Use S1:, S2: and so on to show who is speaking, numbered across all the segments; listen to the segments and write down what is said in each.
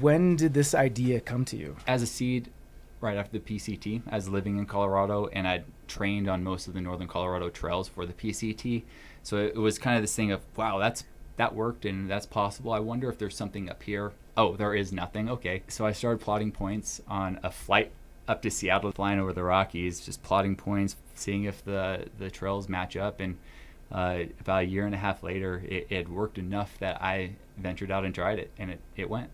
S1: when did this idea come to you?
S2: As a seed, right after the PCT, I was living in Colorado, and I'd trained on most of the northern Colorado trails for the PCT. So it was kind of this thing of, wow, that worked and that's possible. I wonder if there's something up here. Oh, there is nothing. Okay. So I started plotting points on a flight up to Seattle, flying over the Rockies, just plotting points, seeing if the trails match up. And about a year and a half later, it had worked enough that I ventured out and tried it, and it went.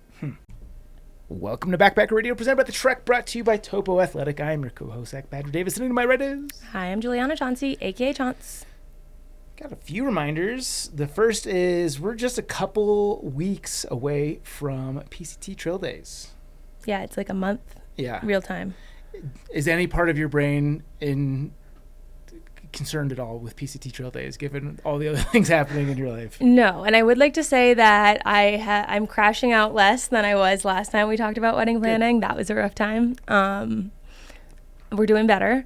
S1: Welcome to Backpacker Radio, presented by The Trek, brought to you by Topo Athletic. I am your co-host, Zach Badger Davis, and to my right is...
S3: Hi, I'm Juliana Chaunce, a.k.a. Chaunce.
S1: Got a few reminders. The first is we're just a couple weeks away from PCT Trail Days.
S3: Yeah, it's like a month.
S1: Yeah.
S3: Real time.
S1: Is any part of your brain concerned at all with PCT Trail Days, given all the other things happening in your life?
S3: No, and I would like to say that I'm crashing out less than I was last time we talked about wedding planning. Good. That was a rough time. We're doing better.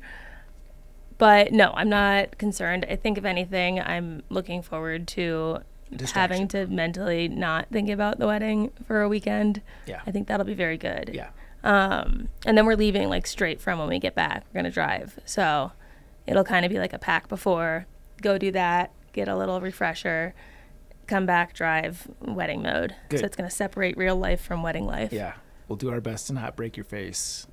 S3: But no, I'm not concerned. I think if anything, I'm looking forward to having to mentally not think about the wedding for a weekend.
S1: Yeah.
S3: I think that'll be very good.
S1: Yeah.
S3: And then we're leaving like straight from when we get back. We're going to drive. So it'll kind of be like a pack before, go do that, get a little refresher, come back, drive, wedding mode.
S1: Good.
S3: So it's going to separate real life from wedding life.
S1: Yeah. We'll do our best to not break your face.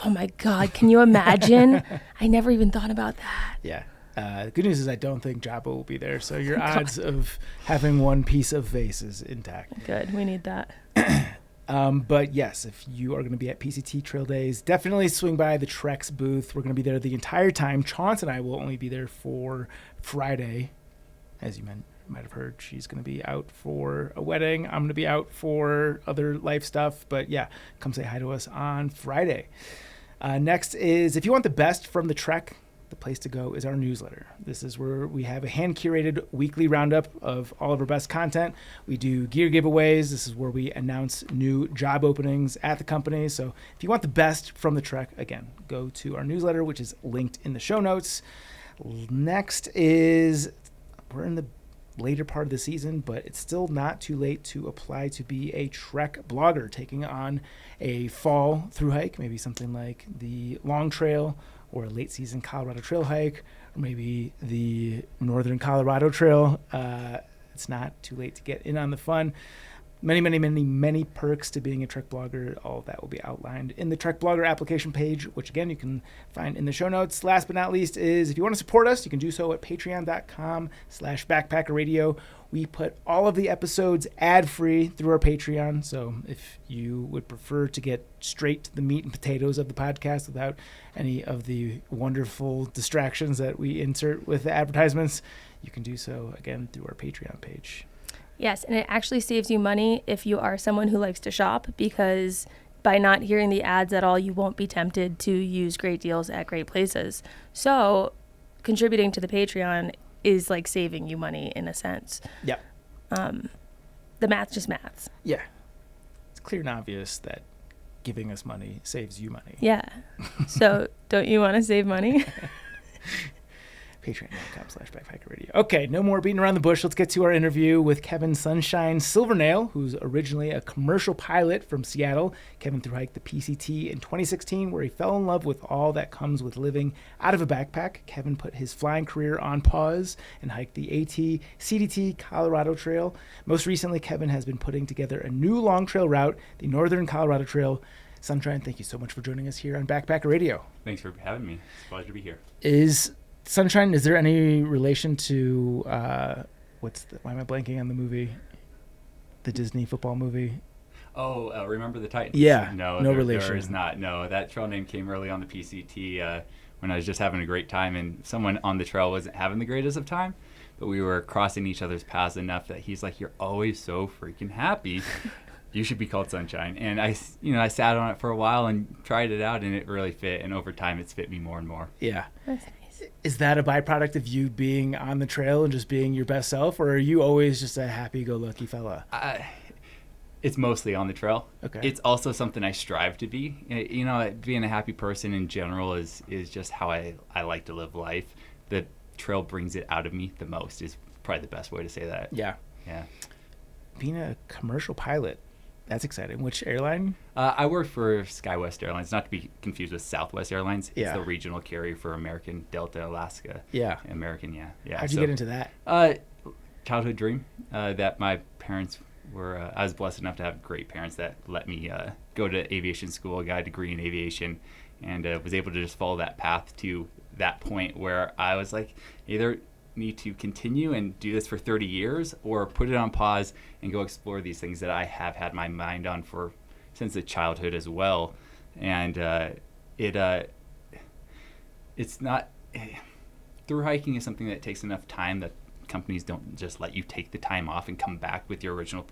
S3: Oh my God, can you imagine? I never even thought about that.
S1: Yeah. The good news is I don't think Jabba will be there, so your odds of having one piece of face is intact.
S3: Good, we need that.
S1: But yes, if you are going to be at PCT Trail Days, definitely swing by the Trek's booth. We're going to be there the entire time. Chaunce and I will only be there for Friday. As you might have heard, she's going to be out for a wedding. I'm going to be out for other life stuff. But yeah, come say hi to us on Friday. Next is, if you want the best from the Trek, the place to go is our newsletter. This is where we have a hand-curated weekly roundup of all of our best content. We do gear giveaways. This is where we announce new job openings at the company. So if you want the best from the Trek, again, go to our newsletter, which is linked in the show notes. Next is, we're in the later part of the season, but it's still not too late to apply to be a Trek blogger, taking on a fall thru-hike, maybe something like the Long Trail or a late season Colorado Trail hike, or maybe the Northern Colorado Trail. It's not too late to get in on the fun. Many perks to being a Trek blogger. All of that will be outlined in the Trek blogger application page, which again, you can find in the show notes. Last but not least is, if you want to support us, you can do so at patreon.com/backpackerradio. We put all of the episodes ad-free through our Patreon. So if you would prefer to get straight to the meat and potatoes of the podcast without any of the wonderful distractions that we insert with the advertisements, you can do so again through our Patreon page.
S3: Yes, and it actually saves you money if you are someone who likes to shop, because by not hearing the ads at all, you won't be tempted to use great deals at great places. So contributing to the Patreon is like saving you money in a sense.
S1: Yeah.
S3: The math's just maths.
S1: Yeah. It's clear and obvious that giving us money saves you money.
S3: Yeah. So don't you want to save money?
S1: Patreon.com/backpackerradio. Okay, no more beating around the bush. Let's get to our interview with Kevin Sunshine Silvernale, who's originally a commercial pilot from Seattle. Kevin thru-hiked the PCT in 2016, where he fell in love with all that comes with living out of a backpack. Kevin put his flying career on pause and hiked the CDT Colorado Trail. Most recently, Kevin has been putting together a new long trail route, the Northern Colorado Trail. Sunshine, thank you so much for joining us here on Backpacker Radio.
S2: Thanks for having me. It's a pleasure to be here.
S1: Sunshine, is there any relation to why am I blanking on the movie? The Disney football movie?
S2: Oh, Remember the Titans?
S1: Yeah,
S2: no relation. There is not. No, that trail name came early on the PCT when I was just having a great time, and someone on the trail wasn't having the greatest of time, but we were crossing each other's paths enough that he's like, "You're always so freaking happy. You should be called Sunshine." And I sat on it for a while and tried it out, and it really fit. And over time, it's fit me more and more.
S1: Yeah.
S3: That's nice.
S1: Is that a byproduct of you being on the trail and just being your best self, or are you always just a happy-go-lucky fella?
S2: It's mostly on the trail.
S1: Okay.
S2: It's also something I strive to be. Being a happy person in general is just how I like to live life. The trail brings it out of me the most is probably the best way to say that.
S1: Yeah.
S2: Yeah.
S1: Being a commercial pilot, That's exciting. Which airline?
S2: I work for SkyWest Airlines, not to be confused with Southwest Airlines.
S1: Yeah.
S2: It's the regional carrier for American, Delta, Alaska.
S1: Yeah.
S2: American, yeah.
S1: How'd you get into that?
S2: Childhood dream that my parents were. I was blessed enough to have great parents that let me go to aviation school, got a degree in aviation, and was able to just follow that path to that point where I was like, either need to continue and do this for 30 years or put it on pause and go explore these things that I have had my mind on for since the childhood as well. And it's not through hiking is something that takes enough time that companies don't just let you take the time off and come back with your original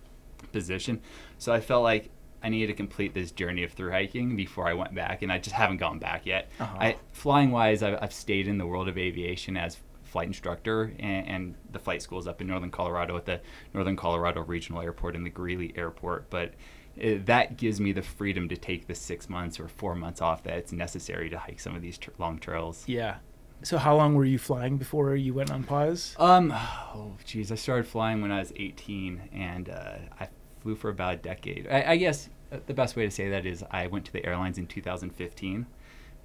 S2: position. So I felt like I needed to complete this journey of through hiking before I went back, and I just haven't gone back yet. Flying wise, I've stayed in the world of aviation as flight instructor, and the flight school's up in northern Colorado at the Northern Colorado Regional Airport and the Greeley Airport. But that gives me the freedom to take the 6 months or 4 months off that it's necessary to hike some of these long trails.
S1: Yeah. So how long were you flying before you went on pause?
S2: I started flying when I was 18, and I flew for about a decade. I guess the best way to say that is I went to the airlines in 2015,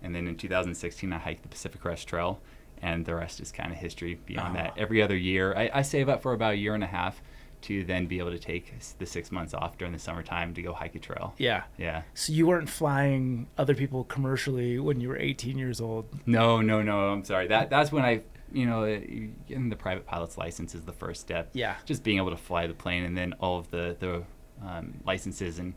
S2: and then in 2016 I hiked the Pacific Crest Trail. And the rest is kind of history beyond that. Every other year, I save up for about a year and a half to then be able to take the 6 months off during the summertime to go hike a trail.
S1: Yeah.
S2: Yeah.
S1: So you weren't flying other people commercially when you were 18 years old?
S2: No. I'm sorry. That's when I, getting the private pilot's license is the first step.
S1: Yeah.
S2: Just being able to fly the plane, and then all of the licenses and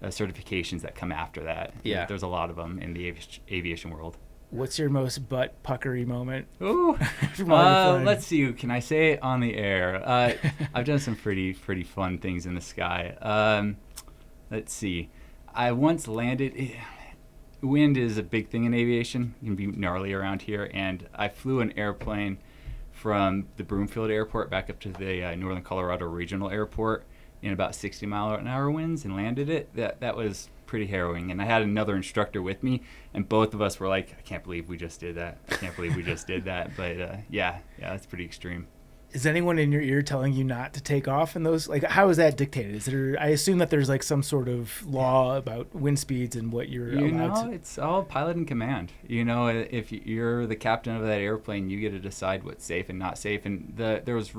S2: certifications that come after that.
S1: Yeah.
S2: There's a lot of them in the aviation world.
S1: What's your most butt puckery moment?
S2: Ooh, let's see. Can I say it on the air? I've done some pretty fun things in the sky. Let's see. I once landed. Wind is a big thing in aviation. It can be gnarly around here, and I flew an airplane from the Broomfield Airport back up to the Northern Colorado Regional Airport in about 60-mile-an-hour winds and landed it. That was pretty harrowing, and I had another instructor with me, and both of us were like, I can't believe we just did that. But yeah, that's pretty extreme.
S1: Is anyone in your ear telling you not to take off in those? Like, how is that dictated? Is there? I assume that there's like some sort of law about wind speeds and what you're allowed to.
S2: It's all pilot and command. If you're the captain of that airplane, you get to decide what's safe and not safe. And there was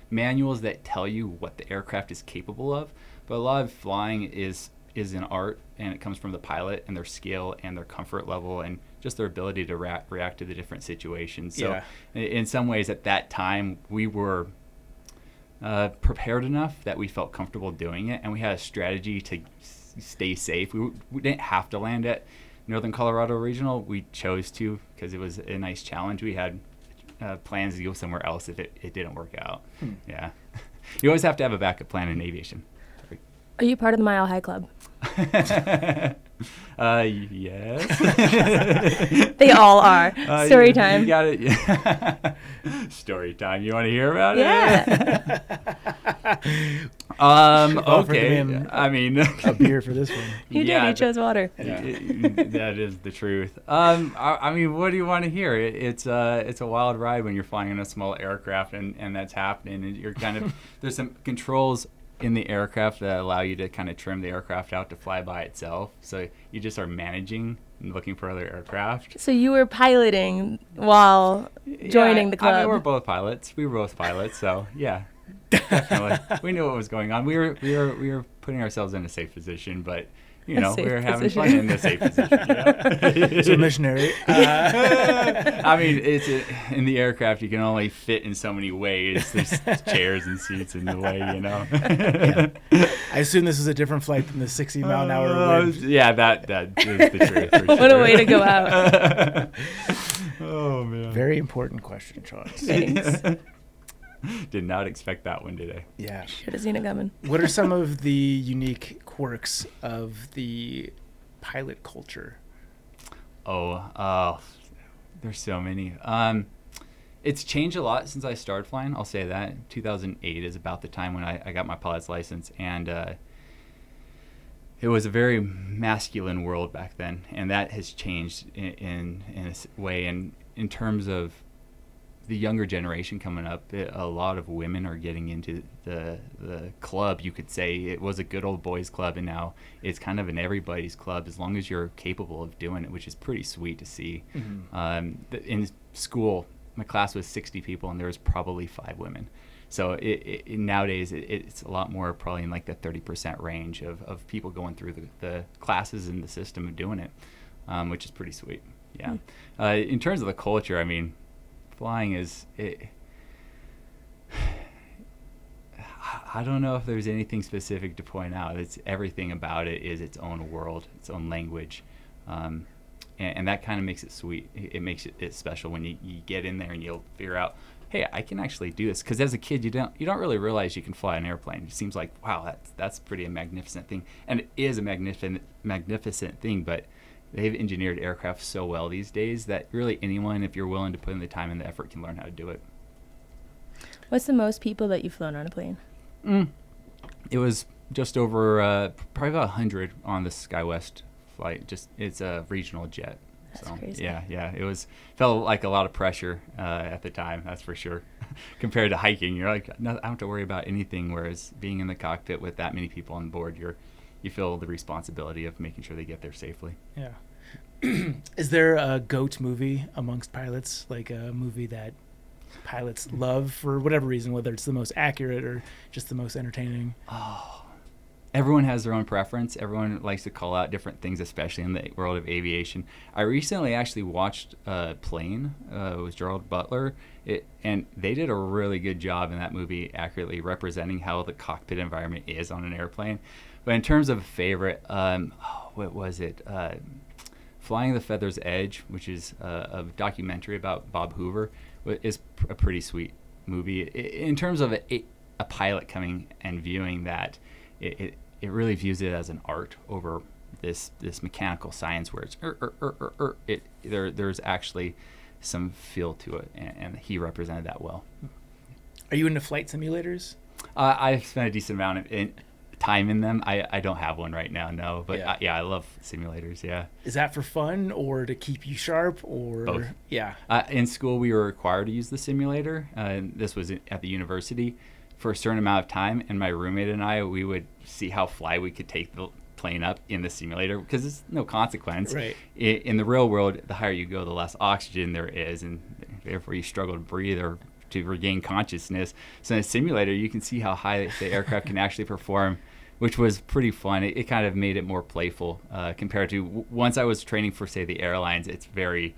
S2: manuals that tell you what the aircraft is capable of, but a lot of flying is an art, and it comes from the pilot and their skill and their comfort level and just their ability to react to the different situations. So in some ways at that time we were prepared enough that we felt comfortable doing it, and we had a strategy to stay safe. We didn't have to land at Northern Colorado Regional. We chose to because it was a nice challenge. We had plans to go somewhere else if it didn't work out. Yeah. You always have to have a backup plan in aviation.
S3: Are you part of the Mile High Club?
S2: Yes.
S3: They all are. Story time.
S2: You got it. Yeah. Story time. You want to hear about it?
S3: Yeah.
S2: Okay. I mean,
S1: a beer for this one.
S3: You did. You chose water.
S2: Yeah. That is the truth. I mean, what do you want to hear? It's a wild ride when you're flying in a small aircraft and that's happening, and you're kind of there's some controls in the aircraft that allow you to kind of trim the aircraft out to fly by itself. So you just are managing and looking for other aircraft.
S3: So you were piloting while joining the club.
S2: I mean, we're both pilots. We were both pilots. So yeah, definitely. We knew what was going on. We were putting ourselves in a safe position, but we were having fun in the safe position.
S1: So missionary.
S2: I mean, in the aircraft, you can only fit in so many ways. There's chairs and seats in the way,
S1: Yeah. I assume this is a different flight than the 60-mile-an-hour wind.
S2: Yeah, that is the truth. For sure.
S3: What a way to go out.
S2: Oh, man.
S1: Very important question, Chaunce.
S3: Thanks.
S2: Did not expect that one today.
S1: Yeah.
S3: Should have seen it coming.
S1: What are some of the unique quirks of the pilot culture?
S2: Oh, there's so many. It's changed a lot since I started flying. I'll say that. 2008 is about the time when I got my pilot's license, and it was a very masculine world back then, and that has changed in a way. And in terms of the younger generation coming up, a lot of women are getting into the club. You could say it was a good old boys club, and now it's kind of an everybody's club as long as you're capable of doing it, which is pretty sweet to see. In school, my class was 60 people, and there was probably 5 women. So nowadays, it's a lot more probably in like the 30% range of people going through the classes and the system of doing it, which is pretty sweet. Yeah. In terms of the culture, I mean, flying is I don't know if there's anything specific to point out. It's everything about it is its own world, its own language, and that kind of makes it sweet. It makes it special when you get in there and you'll figure out, hey, I can actually do this. Because as a kid, you don't really realize you can fly an airplane. It seems like, wow, that's pretty a magnificent thing, and it is a magnificent thing, but they've engineered aircraft so well these days that really anyone, if you're willing to put in the time and the effort, can learn how to do it.
S3: What's the most people that you've flown on a plane?
S2: It was just over probably about 100 on the SkyWest flight. It's a regional jet.
S3: That's
S2: so
S3: crazy.
S2: Yeah, it felt like a lot of pressure at the time, that's for sure. Compared to hiking, you're like, no, I don't have to worry about anything, whereas being in the cockpit with that many people on board, you feel the responsibility of making sure they get there safely.
S1: Yeah. Is there a GOAT movie amongst pilots, like a movie that pilots love for whatever reason, whether it's the most accurate or just the most entertaining?
S2: Oh, everyone has their own preference. Everyone likes to call out different things, especially in the world of aviation. I recently actually watched Plane with Gerald Butler, and they did a really good job in that movie accurately representing how the cockpit environment is on an airplane. But in terms of a favorite, what was it? Flying the Feather's Edge, which is a documentary about Bob Hoover, is a pretty sweet movie. In terms of a pilot coming and viewing that, it really views it as an art over this mechanical science where it's there's actually some feel to it, and he represented that well.
S1: Are you into flight simulators?
S2: I've spent a decent amount of time in them. I don't have one right now, no, but I love simulators. Yeah.
S1: Is that for fun or to keep you sharp, or
S2: both?
S1: Yeah.
S2: In school, we were required to use the simulator. This was at the university for a certain amount of time, and my roommate and I, we would see how fly we could take the plane up in the simulator because it's no consequence.
S1: Right.
S2: In the real world, the higher you go, the less oxygen there is, and therefore you struggle to breathe or to regain consciousness. So in a simulator, you can see how high the aircraft can actually perform, which was pretty fun. It kind of made it more playful compared to once I was training for, say, the airlines. It's very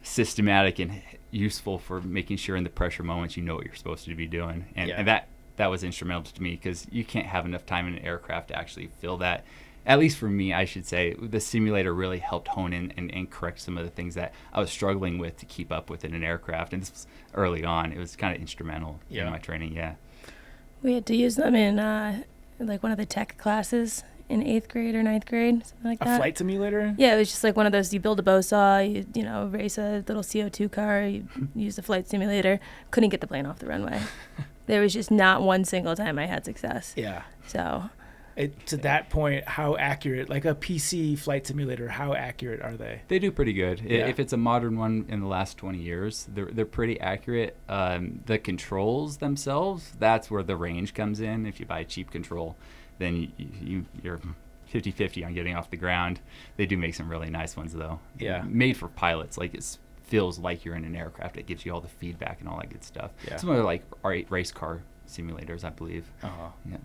S2: systematic and useful for making sure in the pressure moments you know what you're supposed to be doing. And that was instrumental to me because you can't have enough time in an aircraft to actually feel that. At least for me, I should say, the simulator really helped hone in and correct some of the things that I was struggling with to keep up with in an aircraft. And this was early on. It was kind of instrumental in my training,
S3: We had to use them in like one of the tech classes in 8th grade or 9th grade, something like that.
S1: A flight simulator?
S3: Yeah, it was just like one of those, you build a bow saw, you race a little CO2 car, you use the flight simulator. Couldn't get the plane off the runway. There was just not one single time I had success.
S1: Yeah.
S3: So
S1: to that point, how accurate, like a PC flight simulator, how accurate are they?
S2: They do pretty good.
S1: Yeah.
S2: If it's a modern one in the last 20 years, they're pretty accurate. The controls themselves, that's where the range comes in. If you buy a cheap control, then you're 50-50 on getting off the ground. They do make some really nice ones, though.
S1: Yeah.
S2: Made for pilots. Like it feels like you're in an aircraft. It gives you all the feedback and all that good stuff.
S1: Yeah.
S2: Some are like race car simulators, I believe.
S1: Uh-huh.
S2: Yeah.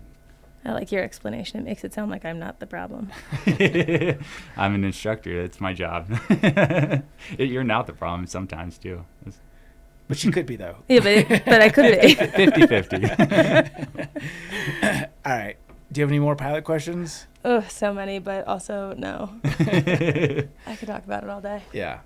S3: I like your explanation. It makes it sound like I'm not the problem.
S2: I'm an instructor. That's my job. You're not the problem sometimes, too.
S1: But you could be, though.
S3: Yeah, but I could be.
S2: 50-50.
S1: All right. Do you have any more pilot questions?
S3: Oh, so many, but also no. I could talk about it all day.
S1: Yeah.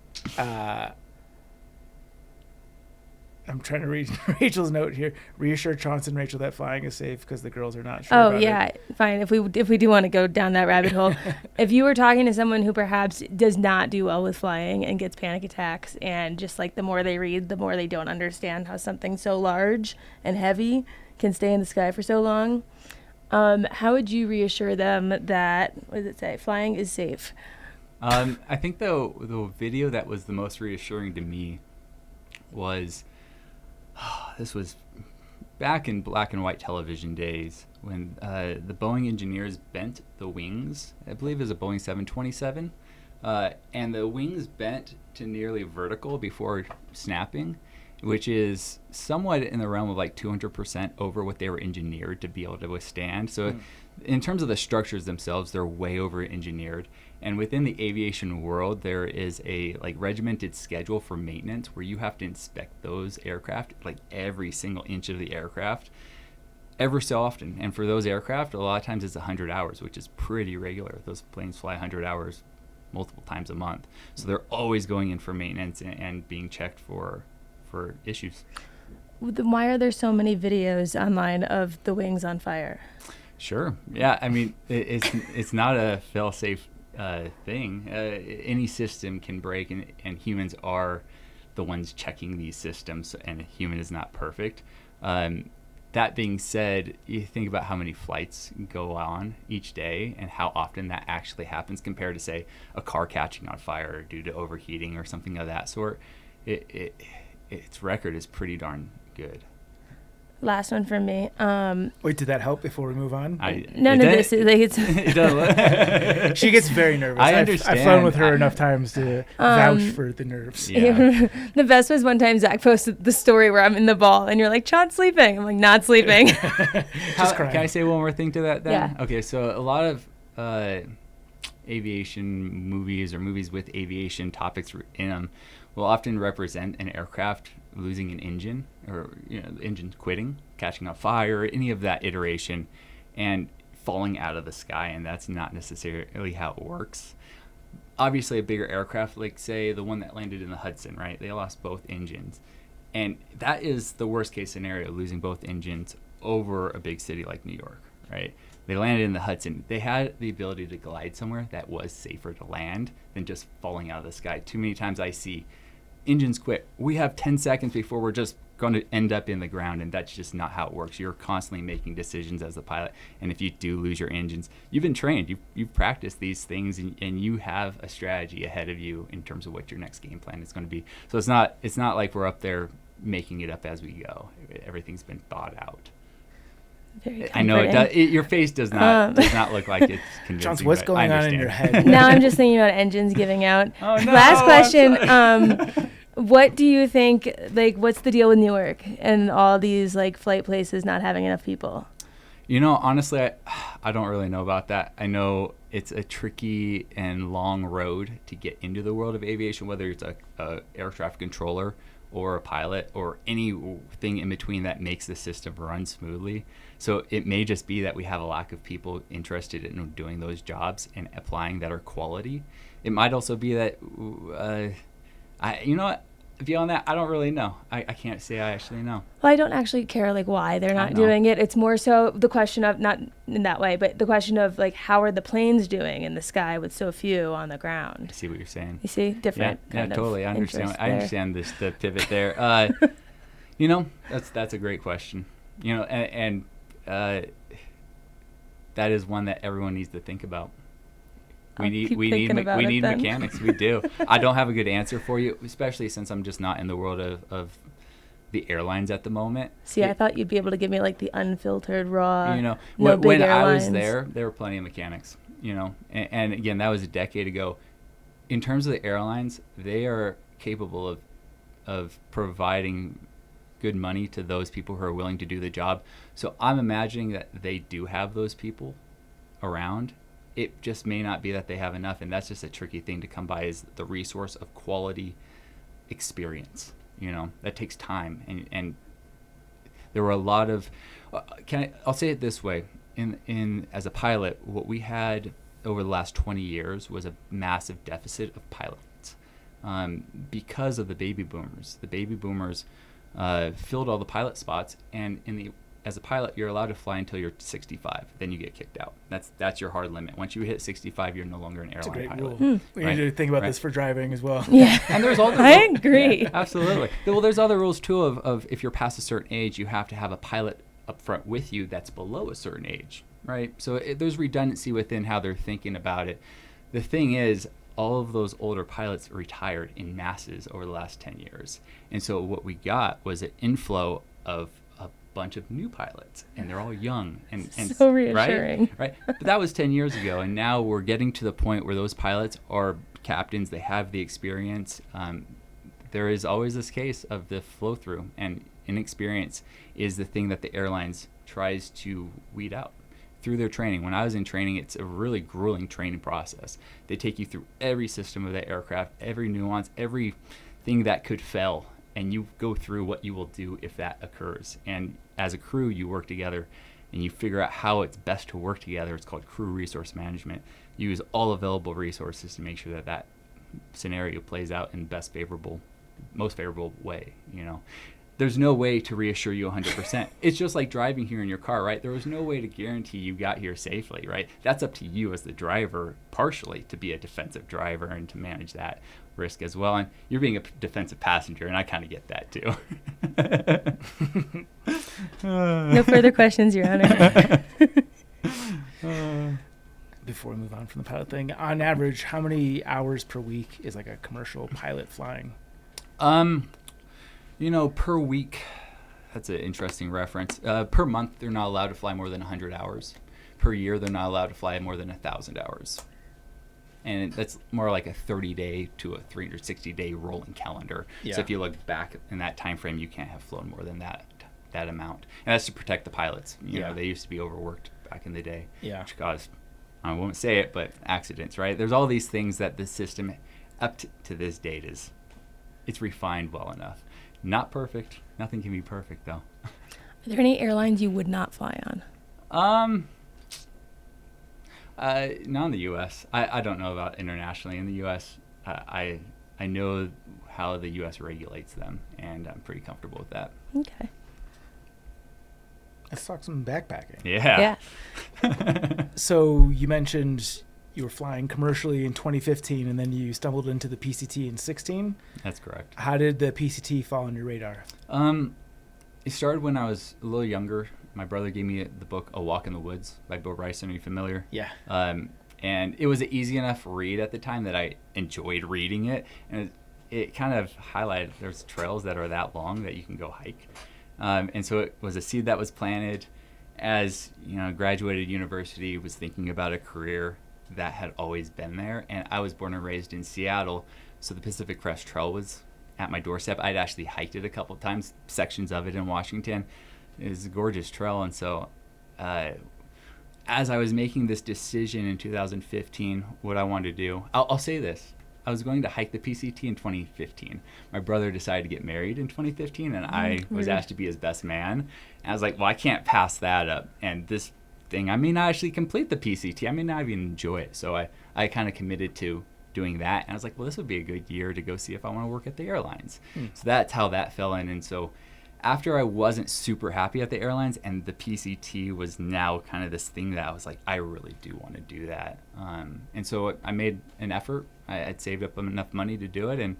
S1: I'm trying to read Rachel's note here. Reassure Chaunce and Rachel that flying is safe because the girls are not sure about it.
S3: Fine. If we do want to go down that rabbit hole, if you were talking to someone who perhaps does not do well with flying and gets panic attacks, and just like the more they read, the more they don't understand how something so large and heavy can stay in the sky for so long, how would you reassure them that, what does it say, flying is safe?
S2: I think the video that was the most reassuring to me was This was back in black and white television days when the Boeing engineers bent the wings. I believe it was a Boeing 727. And the wings bent to nearly vertical before snapping, which is somewhat in the realm of like 200% over what they were engineered to be able to withstand. So in terms of the structures themselves, they're way over engineered. And within the aviation world, there is a like regimented schedule for maintenance where you have to inspect those aircraft, like every single inch of the aircraft, ever so often. And for those aircraft, a lot of times it's 100 hours, which is pretty regular. Those planes fly 100 hours multiple times a month. So they're always going in for maintenance and being checked for issues.
S3: Why are there so many videos online of the wings on fire?
S2: Sure. Yeah. I mean, it's not a fail-safe thing. Any system can break, and humans are the ones checking these systems, and a human is not perfect. That being said, you think about how many flights go on each day and how often that actually happens compared to, say, a car catching on fire due to overheating or something of that sort. Its record is pretty darn good.
S3: Last one from me.
S1: Wait, did that help before we move on?
S3: This is like it's.
S2: It does.
S1: She gets very nervous.
S2: I understand.
S1: I've flown with her enough times to vouch for the nerves.
S2: Yeah.
S3: The best was one time Zach posted the story where I'm in the ball and you're like, Chaunce sleeping. I'm like, not sleeping.
S1: Just crying.
S2: Can I say one more thing to that then?
S3: Yeah.
S2: Okay, so a lot of aviation movies or movies with aviation topics in them will often represent an aircraft losing an engine, or the engine quitting, catching on fire, any of that iteration, and falling out of the sky, and that's not necessarily how it works. Obviously, a bigger aircraft, like say the one that landed in the Hudson, right? They lost both engines, and that is the worst case scenario, losing both engines over a big city like New York, right? They landed in the Hudson. They had the ability to glide somewhere that was safer to land than just falling out of the sky. Too many times I see engines quit. We have 10 seconds before we're just going to end up in the ground, and that's just not how it works. You're constantly making decisions as a pilot, and if you do lose your engines, you've been trained. You've practiced these things, and you have a strategy ahead of you in terms of what your next game plan is going to be. So it's not like we're up there making it up as we go. Everything's been thought out.
S3: Very
S2: I know it does. Your face does not look like it's convincing.
S1: Chaunce, what's going on in your head?
S3: Now I'm just thinking about engines giving out.
S2: Oh, no,
S3: Last question. What do you think, like, what's the deal with Newark and all these, like, flight places not having enough people?
S2: Honestly, I don't really know about that. I know it's a tricky and long road to get into the world of aviation, whether it's a air traffic controller or a pilot or anything in between that makes the system run smoothly. So it may just be that we have a lack of people interested in doing those jobs and applying that are quality. It might also be that, beyond that, I don't really know. I can't say I actually know.
S3: Well, I don't actually care, like, why they're not doing it. It's more so the question of, not in that way, but the question of, like, how are the planes doing in the sky with so few on the ground?
S2: I see what you're saying.
S3: You see? Different
S2: Yeah, totally. I understand. I understand the pivot there. That's a great question. And that is one that everyone needs to think about. We need mechanics. We do. I don't have a good answer for you, especially since I'm just not in the world of the airlines at the moment.
S3: See, I thought you'd be able to give me, like, the unfiltered raw.
S2: When I was there were plenty of mechanics. And again, that was a decade ago. In terms of the airlines, they are capable of providing good money to those people who are willing to do the job. So I'm imagining that they do have those people around. It just may not be that they have enough, and that's just a tricky thing to come by, is the resource of quality experience. That takes time, and there were a lot of I'll say it this way, in as a pilot, what we had over the last 20 years was a massive deficit of pilots because of the baby boomers. The baby boomers filled all the pilot spots, and as a pilot, you're allowed to fly until you're 65. Then you get kicked out. That's your hard limit. Once you hit 65, you're no longer an airline pilot.
S1: Rule. We need to think about this for driving as well.
S3: Yeah,
S2: and there's all the
S3: I agree.
S2: Yeah, absolutely. Well, there's other rules too of if you're past a certain age, you have to have a pilot up front with you that's below a certain age, right? So there's redundancy within how they're thinking about it. The thing is, all of those older pilots retired in masses over the last 10 years. And so what we got was an inflow of a bunch of new pilots, and they're all young. And
S3: So reassuring.
S2: Right? But that was 10 years ago, and now we're getting to the point where those pilots are captains. They have the experience. There is always this case of the flow-through, and inexperience is the thing that the airlines tries to weed out through their training. When I was in training, it's a really grueling training process. They take you through every system of the aircraft, every nuance, everything that could fail, and you go through what you will do if that occurs. And as a crew, you work together and you figure out how it's best to work together. It's called crew resource management. You use all available resources to make sure that that scenario plays out in the most favorable way, you know. There's no way to reassure you 100%. It's just like driving here in your car, right? There was no way to guarantee you got here safely, right? That's up to you as the driver, partially, to be a defensive driver and to manage that risk as well. And you're being a defensive passenger, and I kind of get that too.
S3: No further questions, Your Honor.
S1: Before we move on from the pilot thing, on average, how many hours per week is like a commercial pilot flying?
S2: You know, per week, that's an interesting reference. Per month, they're not allowed to fly more than 100 hours. Per year, they're not allowed to fly more than 1,000 hours. And that's more like a 30-day to a 360-day rolling calendar.
S1: Yeah.
S2: So if you look back in that time frame, you can't have flown more than that amount. And that's to protect the pilots. You know, they used to be overworked back in the day, which caused, I won't say it, but accidents, right? There's all these things that the system, up to this date, it's refined well enough. Not perfect. Nothing can be perfect, though.
S3: Are there any airlines you would not fly on?
S2: Not in the U.S. I don't know about internationally. In the U.S., I know how the U.S. regulates them, and I'm pretty comfortable with that.
S3: Okay.
S1: Let's talk some backpacking.
S2: Yeah.
S1: So you mentioned you were flying commercially in 2015, and then you stumbled into the PCT in 16.
S2: That's correct.
S1: How did the PCT fall on your radar?
S2: It started when I was a little younger. My brother gave me the book A Walk in the Woods by Bill Bryson. Are you familiar?
S1: Yeah.
S2: And it was an easy enough read at the time that I enjoyed reading it. And it kind of highlighted there's trails that are that long that you can go hike. And so it was a seed that was planted. As you know, graduated university, was thinking about a career that had always been there. And I was born and raised in Seattle, so the Pacific Crest Trail was at my doorstep. I'd actually hiked it a couple of times, sections of it in Washington. It was a gorgeous trail. And so as I was making this decision in 2015, what I wanted to do, I'll say this. I was going to hike the PCT in 2015. My brother decided to get married in 2015, and I was asked to be his best man. And I was like, well, I can't pass that up. And this thing, I may not actually complete the PCT. I may not even enjoy it. So I kind of committed to doing that. And I was like, well, this would be a good year to go see if I want to work at the airlines. So that's how that fell in. And so after I wasn't super happy at the airlines, and the PCT was now kind of this thing that I was like, I really do want to do that. And so I made an effort. I'd saved up enough money to do it, and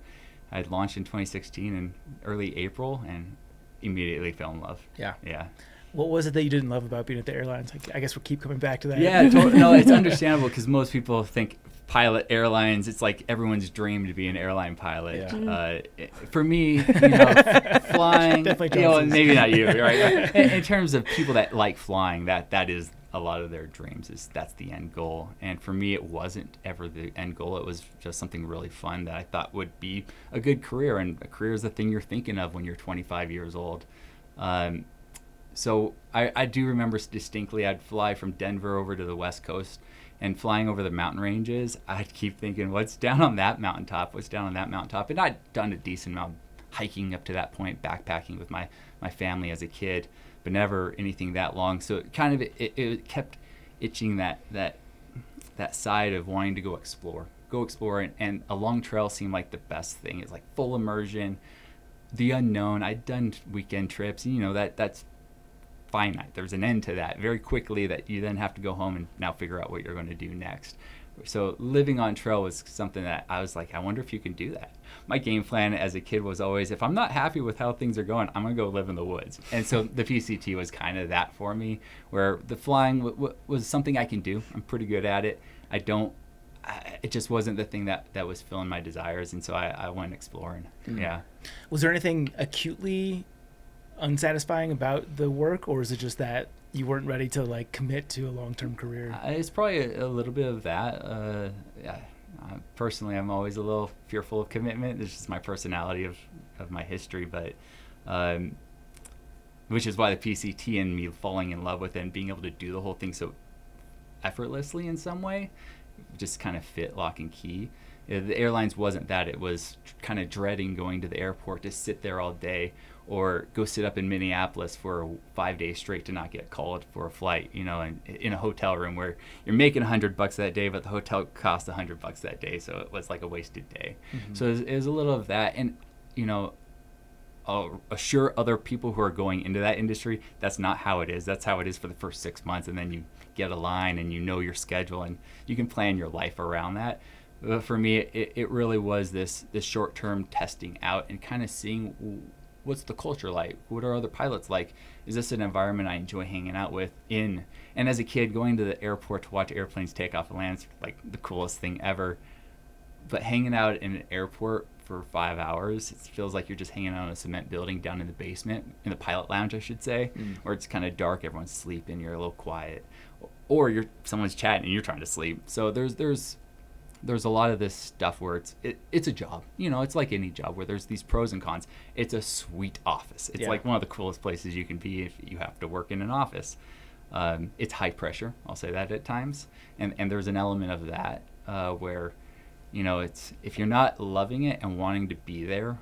S2: I'd launched in 2016 in early April, and immediately fell in love.
S1: Yeah.
S2: Yeah.
S1: What was it that you didn't love about being at the airlines? I guess we'll keep coming back to that.
S2: Yeah, no, it's understandable because most people think pilot airlines, it's like everyone's dream to be an airline pilot. Yeah. For me, flying, maybe not you, right? In terms of people that like flying, that is a lot of their dreams, that's the end goal. And for me, it wasn't ever the end goal. It was just something really fun that I thought would be a good career. And a career is the thing you're thinking of when you're 25 years old. So I do remember distinctly, I'd fly from Denver over to the West Coast, and flying over the mountain ranges, I'd keep thinking, what's down on that mountaintop? What's down on that mountaintop? And I'd done a decent amount of hiking up to that point, backpacking with my family as a kid, but never anything that long. So it kind of it kept itching that side of wanting to go explore, and a long trail seemed like the best thing. It's like full immersion, the unknown. I'd done weekend trips, that's finite. There's an end to that very quickly, that you then have to go home and now figure out what you're going to do next. So living on trail was something that I was like, I wonder if you can do that. My game plan as a kid was always, if I'm not happy with how things are going, I'm going to go live in the woods. And so the PCT was kind of that for me, where the flying was something I can do. I'm pretty good at it. it just wasn't the thing that was filling my desires, and so I went exploring. Yeah.
S1: Was there anything acutely unsatisfying about the work, or is it just that you weren't ready to like commit to a long-term career?
S2: It's probably a little bit of that. Yeah. Personally, I'm always a little fearful of commitment. It's just my personality of my history, but which is why the PCT and me falling in love with it and being able to do the whole thing so effortlessly in some way just kind of fit lock and key. The airlines wasn't that. It was kind of dreading going to the airport to sit there all day or go sit up in Minneapolis for 5 days straight to not get called for a flight, and in a hotel room where you're making $100 that day, but the hotel cost $100 that day. So it was like a wasted day. Mm-hmm. So it was a little of that. And, I'll assure other people who are going into that industry, that's not how it is. That's how it is for the first 6 months. And then you get a line and you know your schedule and you can plan your life around that. But for me, it really was this short-term testing out and kind of seeing what's the culture like? What are other pilots like? Is this an environment I enjoy hanging out with in? And as a kid, going to the airport to watch airplanes take off and land is like the coolest thing ever. But hanging out in an airport for 5 hours, it feels like you're just hanging out in a cement building down in the basement, in the pilot lounge, I should say, where it's kind of dark, everyone's sleeping, you're a little quiet. Or someone's chatting and you're trying to sleep. So there's a lot of this stuff where it's a job. It's like any job where there's these pros and cons. It's a sweet office. It's like one of the coolest places you can be if you have to work in an office. It's high pressure, I'll say that at times. And there's an element of that where, it's if you're not loving it and wanting to be there,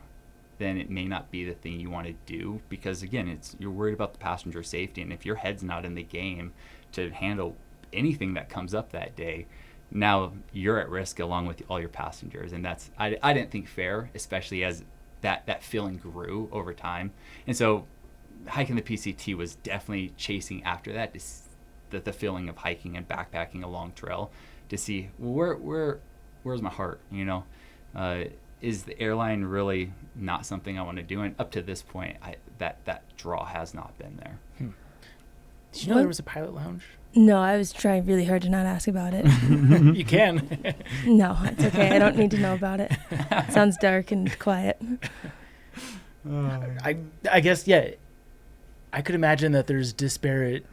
S2: then it may not be the thing you want to do because, again, you're worried about the passenger safety. And if your head's not in the game to handle anything that comes up that day, now you're at risk along with all your passengers, and that's I didn't think fair, especially as that feeling grew over time. And so hiking the PCT was definitely chasing after that, the feeling of hiking and backpacking a long trail to see where's my heart, is the airline really not something I want to do? And up to this point, that draw has not been there.
S1: Did you know there was a pilot lounge?
S3: No, I was trying really hard to not ask about it.
S1: You can.
S3: No, it's okay. I don't need to know about it. Sounds dark and quiet.
S1: I guess, yeah. I could imagine that there's disparate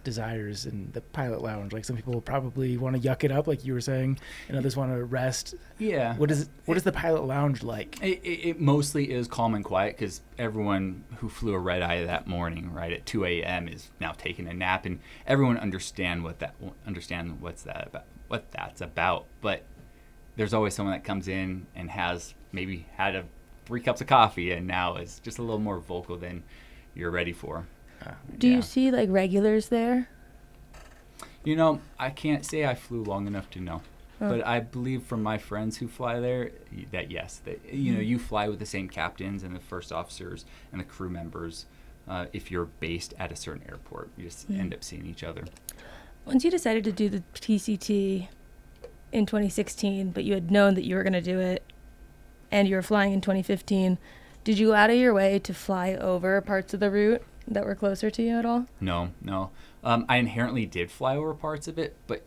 S1: desires in the pilot lounge. Like some people will probably want to yuck it up, like you were saying, and others want to rest.
S2: Yeah.
S1: What is the pilot lounge like?
S2: It mostly is calm and quiet because everyone who flew a red eye that morning, right at 2 a.m. is now taking a nap, and everyone understand what that's about. But there's always someone that comes in and has maybe had 3 cups of coffee and now is just a little more vocal than you're ready for.
S3: Do you see like regulars there?
S2: I can't say I flew long enough to know. But I believe from my friends who fly there that yes, you fly with the same captains and the first officers and the crew members. If you're based at a certain airport, you just end up seeing each other.
S3: Once you decided to do the PCT in 2016, but you had known that you were going to do it and you were flying in 2015, did you go out of your way to fly over parts of the route that were closer to you at all?
S2: No. I inherently did fly over parts of it, but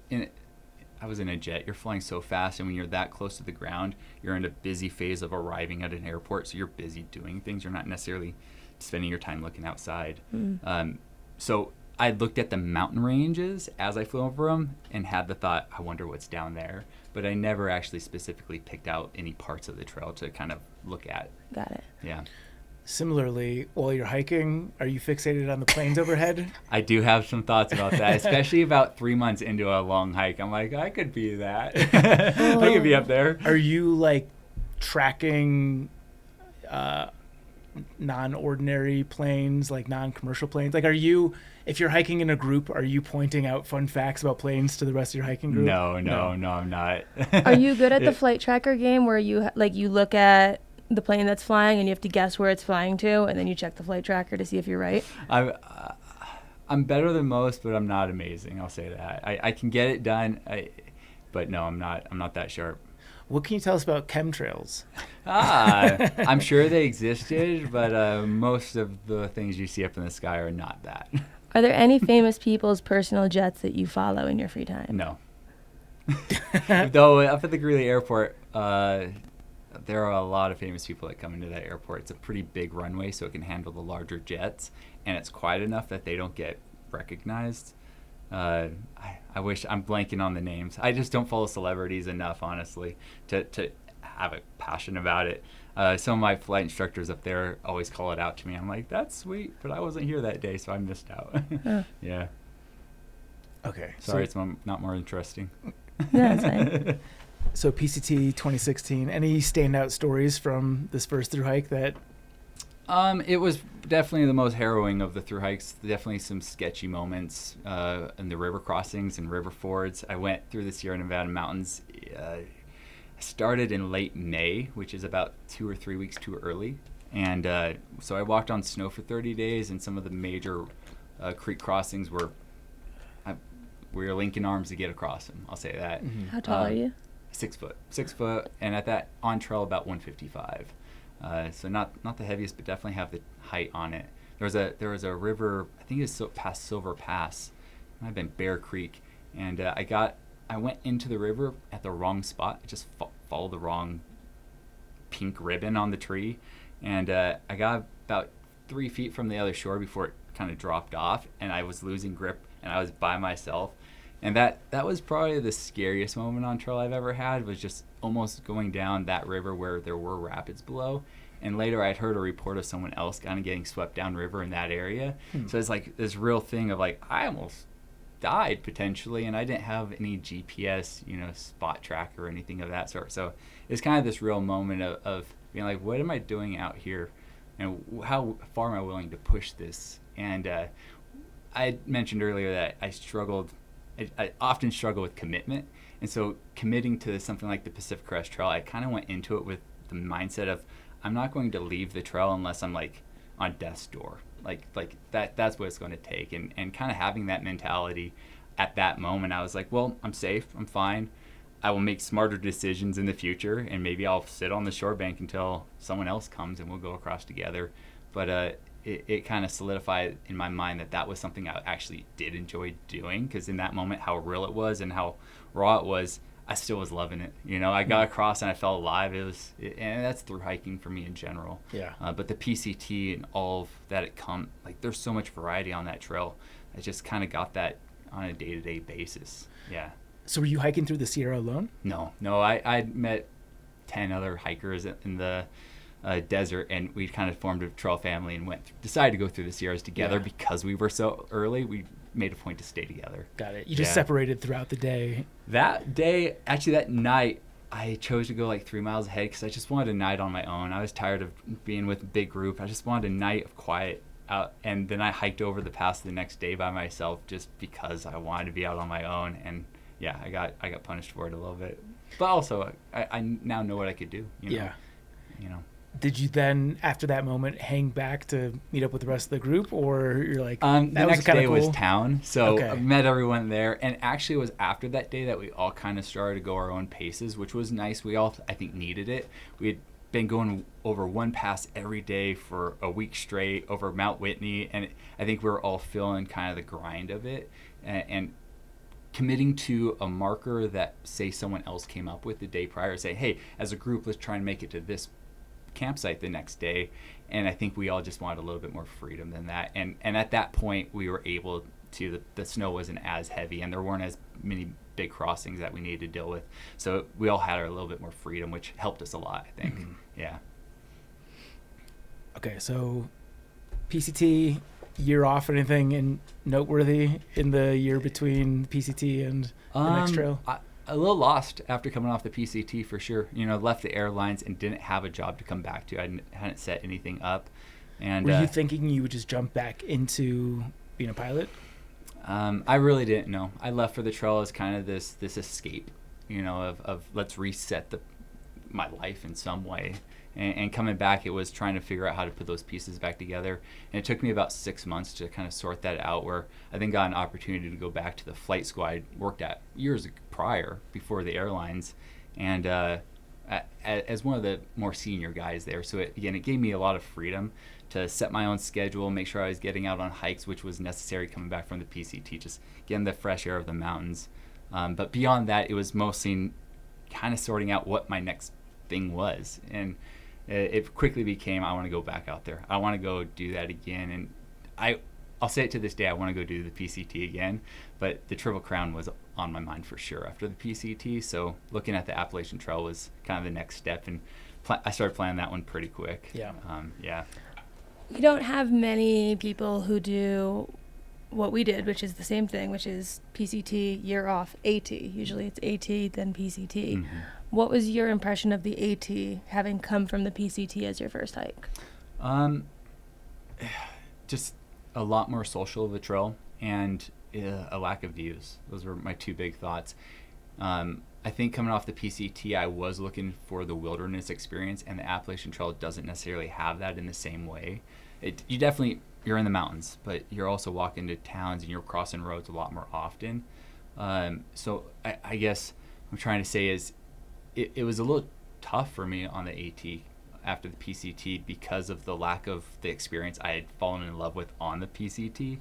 S2: I was in a jet. You're flying so fast, and when you're that close to the ground, you're in a busy phase of arriving at an airport, so you're busy doing things. You're not necessarily spending your time looking outside. So I looked at the mountain ranges as I flew over them and had the thought, I wonder what's down there. But I never actually specifically picked out any parts of the trail to kind of look at.
S3: Got it.
S2: Yeah.
S1: Similarly, while you're hiking, are you fixated on the planes overhead?
S2: I do have some thoughts about that, especially about 3 months into a long hike. I'm like, I could be that. I could be up there.
S1: Are you like tracking non-ordinary planes, like non-commercial planes? Like, if you're hiking in a group, are you pointing out fun facts about planes to the rest of your hiking group?
S2: No, I'm not.
S3: Are you good at the flight tracker game where you look at the plane that's flying and you have to guess where it's flying to, and then you check the flight tracker to see if you're right?
S2: I'm better than most, but I'm not amazing. I'll say that. I can get it done, but no, I'm not that sharp.
S1: What can you tell us about chemtrails?
S2: I'm sure they existed, but most of the things you see up in the sky are not that.
S3: Are there any famous people's personal jets that you follow in your free time?
S2: No. Though up at the Greeley Airport, there are a lot of famous people that come into that airport. It's a pretty big runway, so it can handle the larger jets, and it's quiet enough that they don't get recognized. I wish I'm blanking on the names. I just don't follow celebrities enough, honestly, to have a passion about it. Some of my flight instructors up there always call it out to me. I'm like, that's sweet, but I wasn't here that day, so I missed out. Yeah.
S1: Okay.
S2: Sorry, it's not more interesting.
S3: No, that's fine.
S1: So PCT 2016, any standout stories from this first thru hike that?
S2: It was definitely the most harrowing of the thru hikes. Definitely some sketchy moments in the river crossings and river fords. I went through the Sierra Nevada mountains. I started in late May, which is about 2 or 3 weeks too early. And so I walked on snow for 30 days, and some of the major creek crossings we were linking arms to get across them. I'll say that.
S1: Mm-hmm.
S3: How tall are you?
S2: 6 foot. 6 foot, and at that on trail about 155. So not the heaviest, but definitely have the height on it. There was a river, I think it's past Silver Pass. It might have been Bear Creek, and I went into the river at the wrong spot. I just followed the wrong pink ribbon on the tree, and I got about 3 feet from the other shore before it kind of dropped off, and I was losing grip, and I was by myself. And that was probably the scariest moment on trail I've ever had, was just almost going down that river where there were rapids below. And later I'd heard a report of someone else kind of getting swept downriver in that area. So it's like this real thing of like, I almost died potentially, and I didn't have any GPS, spot tracker or anything of that sort. So it's kind of this real moment of being like, what am I doing out here? And how far am I willing to push this? And I mentioned earlier that I often struggle with commitment, and so committing to something like the Pacific Crest Trail, I kind of went into it with the mindset of, I'm not going to leave the trail unless I'm like on death's door, like that's what it's going to take, and kind of having that mentality at that moment. I was like, well, I'm safe, I'm fine, I will make smarter decisions in the future, and maybe I'll sit on the shore bank until someone else comes and we'll go across together. But it kind of solidified in my mind that was something I actually did enjoy doing, because in that moment, how real it was and how raw it was, I still was loving it. I got across and I felt alive. And that's through hiking for me in general.
S1: Yeah.
S2: But the PCT and all of that, there's so much variety on that trail. I just kind of got that on a day-to-day basis. Yeah.
S1: So were you hiking through the Sierra alone?
S2: No. I'd met 10 other hikers in the desert, and we kind of formed a trail family and decided to go through the Sierras together. Because we were so early. We made a point to stay together.
S1: Got it. You just separated throughout the day.
S2: That day, actually that night, I chose to go like 3 miles ahead because I just wanted a night on my own. I was tired of being with a big group. I just wanted a night of quiet out, and then I hiked over the pass the next day by myself just because I wanted to be out on my own. And yeah, I got punished for it a little bit, but also I now know what I could do.
S1: Yeah.
S2: Did
S1: you then, after that moment, hang back to meet up with the rest of the group, or you're like,
S2: the next day
S1: cool?
S2: was town, so I met everyone there, and actually it was after that day that we all kind of started to go our own paces, which was nice. We all, I think, needed it. We had been going over one pass every day for a week straight over Mount Whitney, and I think we were all feeling kind of the grind of it, and committing to a marker that, say, someone else came up with the day prior, say, hey, as a group, let's try and make it to this campsite the next day. And I think we all just wanted a little bit more freedom than that, and at that point we were able to, the snow wasn't as heavy and there weren't as many big crossings that we needed to deal with, so we all had a little bit more freedom, which helped us a lot, I think. Yeah.
S1: Okay, so PCT, year off, anything noteworthy in the year between PCT and the next trail?
S2: A little lost after coming off the PCT, for sure. Left the airlines and didn't have a job to come back to. I hadn't set anything up. And
S1: were you thinking you would just jump back into being a pilot?
S2: I really didn't know. I left for the trail as kind of this escape, of let's reset my life in some way. And coming back, it was trying to figure out how to put those pieces back together. And it took me about 6 months to kind of sort that out, where I then got an opportunity to go back to the flight school I worked at years prior, before the airlines, and as one of the more senior guys there. So it gave me a lot of freedom to set my own schedule, make sure I was getting out on hikes, which was necessary coming back from the PCT, just getting the fresh air of the mountains. But beyond that, it was mostly kind of sorting out what my next thing was. And it quickly became, I want to go back out there. I want to go do that again. And I'll say it to this day, I want to go do the PCT again. But the Triple Crown was on my mind for sure after the PCT. So looking at the Appalachian Trail was kind of the next step. And I started planning that one pretty quick.
S1: Yeah.
S2: Yeah.
S3: You don't have many people who do what we did, which is the same thing, which is PCT, year off, AT. Usually it's AT, then PCT.
S2: Mm-hmm.
S3: What was your impression of the AT, having come from the PCT as your first hike?
S2: Just a lot more social of a trail and a lack of views. Those were my two big thoughts. I think coming off the PCT, I was looking for the wilderness experience, and the Appalachian Trail doesn't necessarily have that in the same way. You're in the mountains, but you're also walking to towns and you're crossing roads a lot more often. So I guess what I'm trying to say is it was a little tough for me on the AT after the PCT because of the lack of the experience I had fallen in love with on the PCT.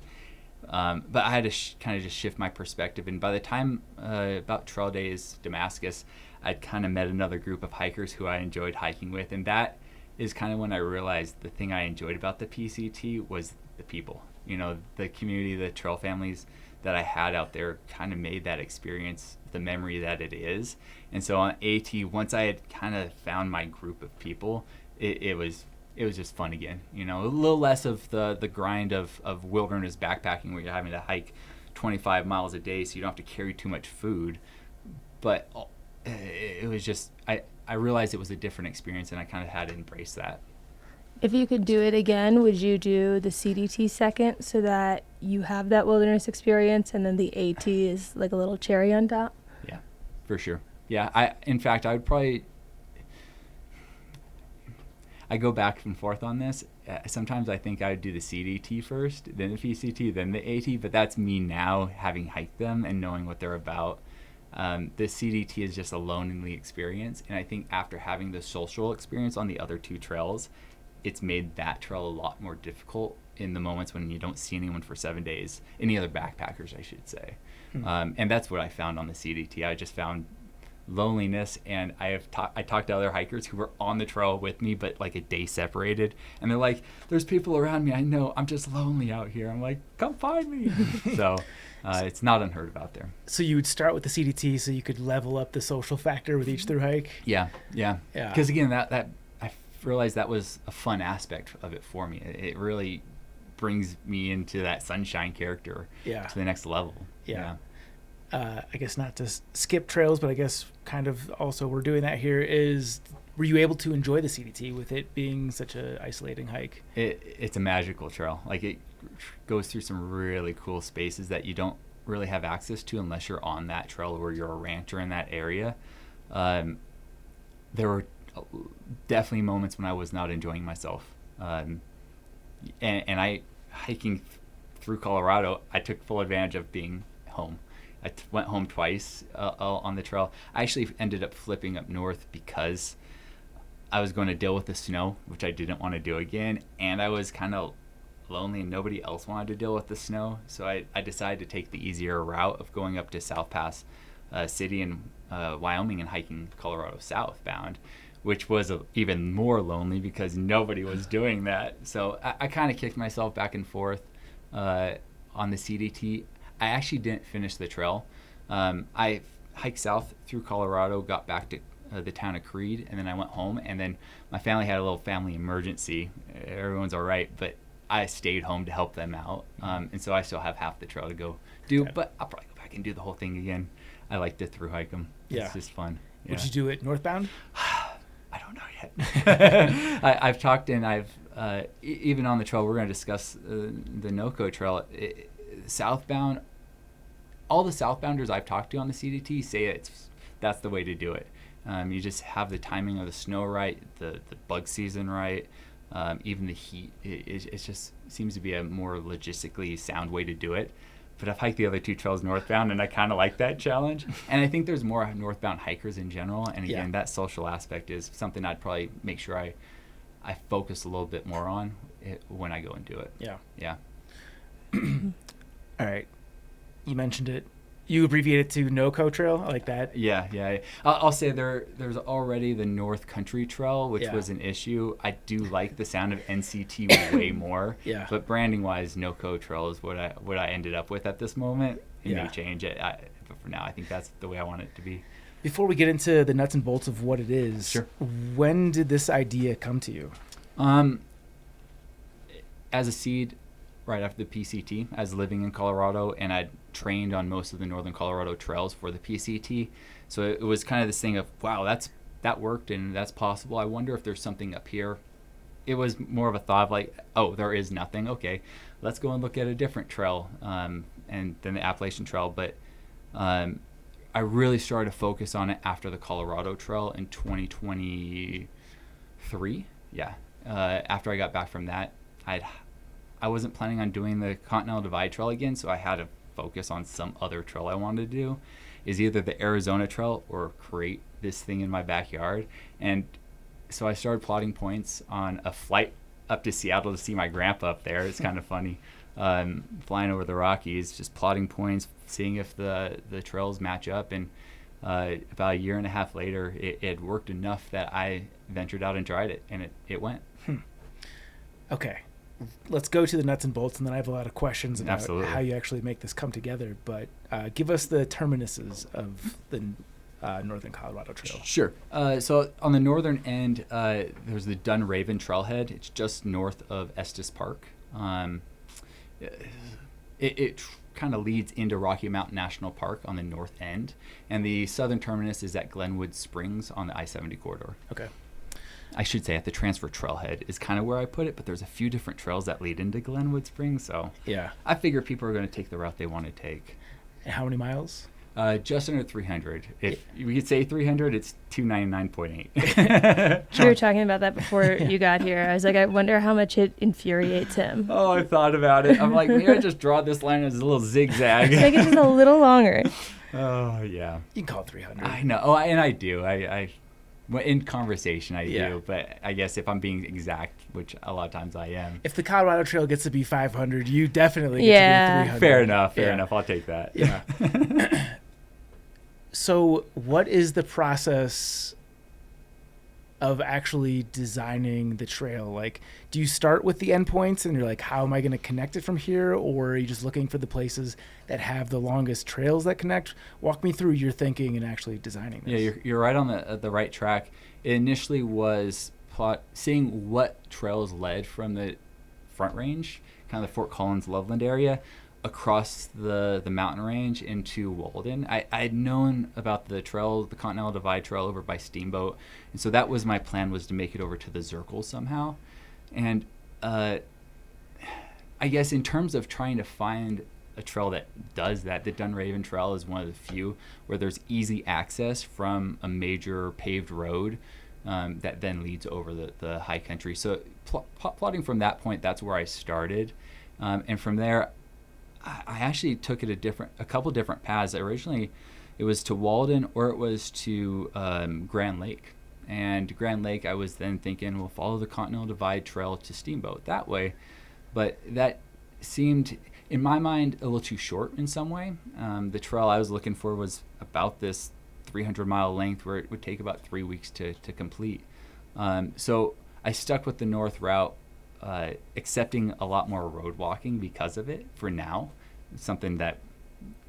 S2: But I had to kind of just shift my perspective. And by the time about Trail Days Damascus, I'd kind of met another group of hikers who I enjoyed hiking with. And that is kind of when I realized the thing I enjoyed about the PCT was the people. You know, the community, the trail families that I had out there kind of made that experience the memory that it is. And so on AT, once I had kind of found my group of people, it was just fun again. You know, a little less of the grind of wilderness backpacking where you're having to hike 25 miles a day so you don't have to carry too much food. But it was just, I realized it was a different experience, and I kind of had to embrace that.
S3: If you could do it again, would you do the CDT second so that you have that wilderness experience and then the AT is like a little cherry on top?
S2: Yeah, for sure. Yeah, in fact, I would probably, I go back and forth on this. Sometimes I think I would do the CDT first, then the PCT, then the AT, but that's me now having hiked them and knowing what they're about. The CDT is just a lonely experience, and I think after having the social experience on the other two trails, it's made that trail a lot more difficult in the moments when you don't see anyone for 7 days, any other backpackers, I should say. And that's what I found on the CDT. I just found loneliness, and I talked to other hikers who were on the trail with me, but like a day separated, and they're like, there's people around me, I know, I'm just lonely out here. I'm like, come find me. So it's not unheard of out there.
S1: So you would start with the CDT so you could level up the social factor with each through hike?
S2: Yeah. Because again, that I realized that was a fun aspect of it for me. It really brings me into that sunshine character to the next level. Yeah.
S1: I guess not to skip trails, but I guess kind of also we're doing that here is, were you able to enjoy the CDT with it being such a isolating hike?
S2: It's a magical trail. Like, it goes through some really cool spaces that you don't really have access to unless you're on that trail or you're a rancher in that area. There were definitely moments when I was not enjoying myself. And I, hiking through Colorado, I took full advantage of being home. I went home twice on the trail. I actually ended up flipping up north because I was going to deal with the snow, which I didn't want to do again, and I was kind of lonely and nobody else wanted to deal with the snow. So I decided to take the easier route of going up to South Pass City in Wyoming and hiking Colorado southbound, which was even more lonely because nobody was doing that. So I kind of kicked myself back and forth on the CDT. I actually didn't finish the trail. I hiked south through Colorado, got back to the town of Creed, and then I went home. And then my family had a little family emergency. Everyone's all right, but I stayed home to help them out. And so I still have half the trail to go do, but I'll probably go back and do the whole thing again. I like to thru-hike them.
S1: Yeah.
S2: It's just fun. Yeah.
S1: Would you do it northbound?
S2: I don't know yet. I've talked, and I've even on the trail, we're going to discuss the NoCo Trail. Southbound, all the southbounders I've talked to on the CDT say that's the way to do it. You just have the timing of the snow right, the bug season right, even the heat. It just seems to be a more logistically sound way to do it. But I've hiked the other two trails northbound, and I kind of like that challenge. And I think there's more northbound hikers in general. And again, that social aspect is something I'd probably make sure I focus a little bit more on when I go and do it.
S1: Yeah.
S2: Yeah.
S1: All right. You mentioned it You abbreviate it to NoCo Trail, I like that.
S2: Yeah. I'll say there's already the North Country Trail, which was an issue. I do like the sound of NCT way more.
S1: Yeah.
S2: But branding wise, NoCo Trail is what I ended up with at this moment. It may change it, but for now, I think that's the way I want it to be.
S1: Before we get into the nuts and bolts of what it is,
S2: Sure.
S1: When did this idea come to you?
S2: As a seed, right after the PCT, I was living in Colorado, and I'd trained on most of the northern Colorado trails for the PCT. So it was kind of this thing of, wow, that worked and that's possible. I wonder if there's something up here. It was more of a thought of like, oh, there is nothing. Okay, let's go and look at a different trail, and then the Appalachian Trail. But I really started to focus on it after the Colorado Trail in 2023. Yeah, after I got back from that, I wasn't planning on doing the Continental Divide Trail again, so I had to focus on some other trail I wanted to do. Is either the Arizona Trail or create this thing in my backyard. And so I started plotting points on a flight up to Seattle to see my grandpa up there. It's kind of funny. Flying over the Rockies, just plotting points, seeing if the trails match up. And about a year and a half later, it had worked enough that I ventured out and tried it, and it went.
S1: Okay. Let's go to the nuts and bolts, and then I have a lot of questions about
S2: Absolutely.
S1: how you actually make this come together. But give us the terminuses of the Northern Colorado Trail.
S2: Sure. So on the northern end, there's the Dunraven Trailhead. It's just north of Estes Park. It kind of leads into Rocky Mountain National Park on the north end, and the southern terminus is at Glenwood Springs on the I-70 corridor.
S1: Okay.
S2: I should say at the transfer trailhead is kind of where I put it, but there's a few different trails that lead into Glenwood Springs, so
S1: Yeah.
S2: I figure people are going to take the route they want to take.
S1: And how many miles?
S2: Just under 300. If we could say 300, it's 299.8.
S3: We were talking about that before you got here. I was like, I wonder how much it infuriates him.
S2: Oh, I thought about it. I'm like, maybe I just draw this line as a little zigzag.
S3: Make it just a little longer.
S2: Oh, yeah.
S1: You can call it 300.
S2: I know. Oh, and I do. Well, in conversation, I
S1: Yeah.
S2: do. But I guess if I'm being exact, which a lot of times I am.
S1: If the Colorado Trail gets to be 500, you definitely get
S3: Yeah.
S1: to be 300.
S2: Fair enough. Fair
S1: Yeah.
S2: enough. I'll take that.
S1: Yeah. So what is the process of actually designing the trail? Like, do you start with the endpoints and you're like, how am I going to connect it from here? Or are you just looking for the places that have the longest trails that connect? Walk me through your thinking and actually designing this.
S2: Yeah, you're right on the right track. It initially was seeing what trails led from the Front Range, kind of the Fort Collins Loveland area, across the mountain range into Walden. I'd known about the trail, the Continental Divide Trail over by Steamboat, and so that was my plan, was to make it over to the Zirkle somehow. And I guess in terms of trying to find a trail that does that, the Dunraven Trail is one of the few where there's easy access from a major paved road that then leads over the high country. So plotting from that point, that's where I started. And from there, I actually took it a couple different paths. Originally, it was to Walden or it was to Grand Lake. And Grand Lake, I was then thinking, we'll follow the Continental Divide Trail to Steamboat that way. But that seemed, in my mind, a little too short in some way. The trail I was looking for was about this 300-mile length where it would take about 3 weeks to complete. So I stuck with the north route, accepting a lot more road walking because of it for now. It's something that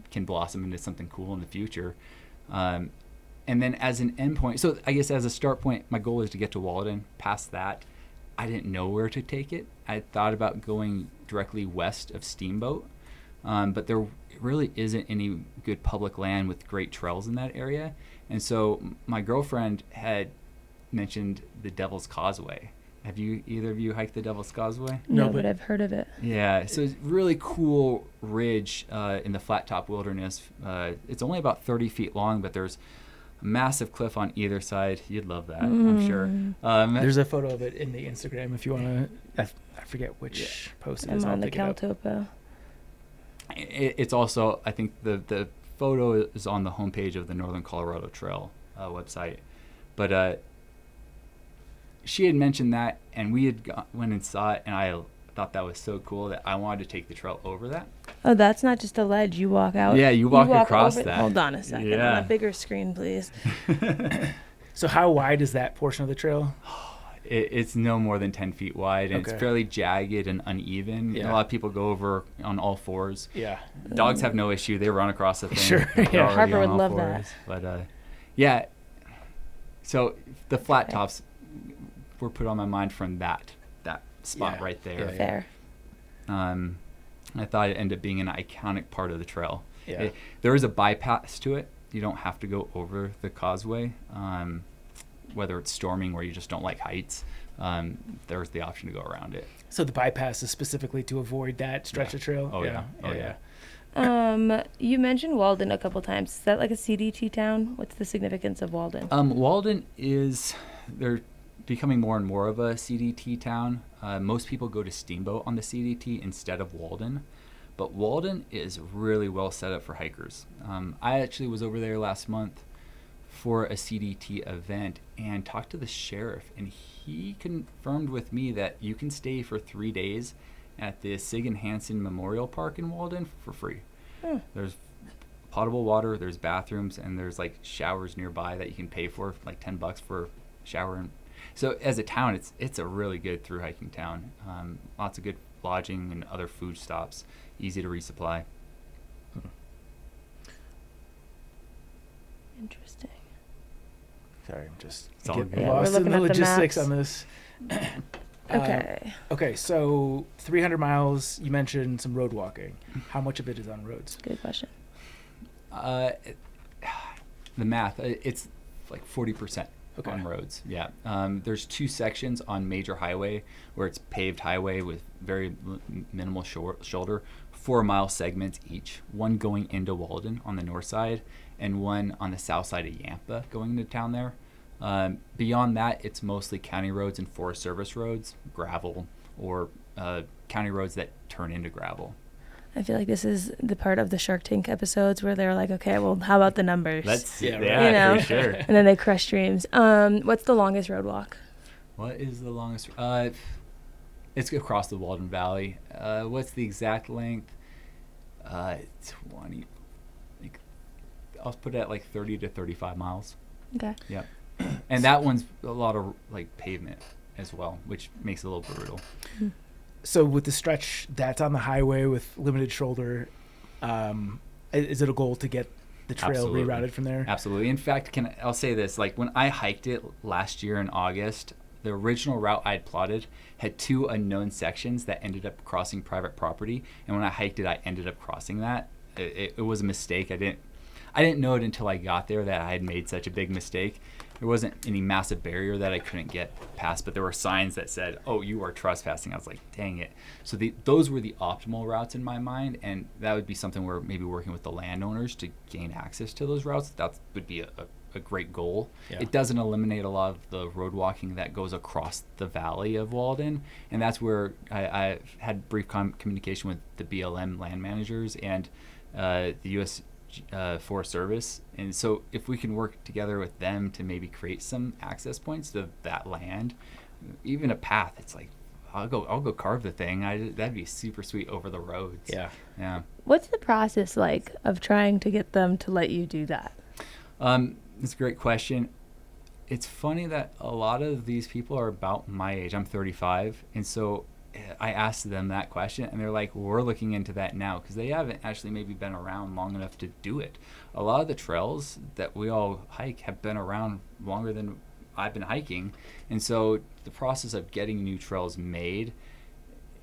S2: can blossom into something cool in the future. And then as an endpoint, so I guess as a start point, my goal is to get to Walden. Past that, I didn't know where to take it. I thought about going directly west of Steamboat, but there really isn't any good public land with great trails in that area. And so my girlfriend had mentioned the Devil's Causeway. Have either of you hiked the Devil's Causeway?
S3: No, but I've heard of it.
S2: Yeah, so it's really cool ridge in the flat top wilderness. It's only about 30 feet long, but there's a massive cliff on either side. You'd love that, I'm sure.
S1: There's a photo of it in the Instagram if you want to. I forget which post it is.
S3: I'm on
S1: I'll
S3: the
S1: pick it up.
S3: Topo.
S2: It's also, I think the photo is on the homepage of the Northern Colorado Trail website. But she had mentioned that, and we had went and saw it, and I thought that was so cool that I wanted to take the trail over that.
S3: Oh, that's not just a ledge. You walk out.
S2: Yeah, you walk across
S3: over,
S2: that.
S3: Hold on a second.
S2: Yeah.
S3: On a bigger screen, please.
S1: So how wide is that portion of the trail?
S2: It's no more than 10 feet wide, and
S1: Okay.
S2: it's fairly jagged and uneven.
S1: Yeah.
S2: A lot of people go over on all fours.
S1: Yeah.
S2: Dogs have no issue. They run across the thing.
S1: Sure,
S2: They're
S1: yeah.
S2: already
S3: Harper
S2: on
S3: would
S2: all
S3: love
S2: fours.
S3: that.
S2: But, yeah. So the flat
S3: Okay.
S2: tops were put on my mind from that spot
S1: Yeah.
S2: right there.
S1: Yeah.
S3: Fair.
S2: I thought it ended up being an iconic part of the trail.
S1: Yeah.
S2: There is a bypass to it. You don't have to go over the causeway. Whether it's storming or you just don't like heights, there's the option to go around it.
S1: So the bypass is specifically to avoid that stretch of trail?
S2: Oh, yeah. Oh, yeah.
S3: You mentioned Walden a couple times. Is that like a CDT town? What's the significance of Walden?
S2: Walden they're becoming more and more of a CDT town. Most people go to Steamboat on the CDT instead of Walden. But Walden is really well set up for hikers. I actually was over there last month for a CDT event and talked to the sheriff, and he confirmed with me that you can stay for 3 days at the Sig and Hansen Memorial Park in Walden for free. There's potable water, there's bathrooms, and there's like showers nearby that you can pay for, like $10 for a shower. And so as a town, it's a really good through hiking town. Lots of good lodging and other food stops, easy to resupply.
S3: Interesting.
S1: Sorry, I'm just
S2: It's all
S1: getting
S2: good.
S3: Yeah, we're
S1: lost in
S3: looking
S1: the
S3: at the
S1: logistics
S3: maps.
S1: on this.
S3: Okay.
S1: Okay, so 300 miles, you mentioned some road walking. How much of it is on roads?
S3: Good question.
S2: The math, it's like 40%
S1: Okay.
S2: on roads. Yeah. There's 2 sections on major highway where it's paved highway with very minimal shoulder, 4-mile segments each, one going into Walden on the north side and one on the south side of Yampa going into town there. Beyond that, it's mostly county roads and Forest Service roads, gravel, or county roads that turn into gravel.
S3: I feel like this is the part of the Shark Tank episodes where they're like, okay, well, how about the numbers?
S1: Yeah, right.
S2: yeah,
S3: You know?
S2: for sure.
S3: And then they crush dreams. What's the longest road walk?
S2: What is the longest? It's across the Walden Valley. What's the exact length? 20. I'll put it at like 30 to 35 miles.
S3: Okay.
S2: Yep. And that one's a lot of like pavement as well, which makes it a little brutal.
S1: So with the stretch that's on the highway with limited shoulder, is it a goal to get the trail
S2: Absolutely.
S1: rerouted from there?
S2: Absolutely. In fact, I'll say this: like when I hiked it last year in August, the original route I'd plotted had 2 unknown sections that ended up crossing private property, and when I hiked it, I ended up crossing that. It was a mistake. I didn't know it until I got there that I had made such a big mistake. There wasn't any massive barrier that I couldn't get past, but there were signs that said, "Oh, you are trespassing." I was like, "Dang it!" So those were the optimal routes in my mind, and that would be something where maybe working with the landowners to gain access to those routes. That would be a great goal.
S1: Yeah.
S2: It doesn't eliminate a lot of the road walking that goes across the valley of Walden, and that's where I had brief communication with the BLM land managers and the U.S. Forest Service, and so if we can work together with them to maybe create some access points to that land, even a path, it's like I'll go carve the thing. That'd be super sweet over the roads. Yeah.
S3: What's the process like of trying to get them to let you do that?
S2: That's a great question. It's funny that a lot of these people are about my age. I'm 35, and so I asked them that question, and they're like, well, we're looking into that now, because they haven't actually maybe been around long enough to do it. A lot of the trails that we all hike have been around longer than I've been hiking, and so the process of getting new trails made,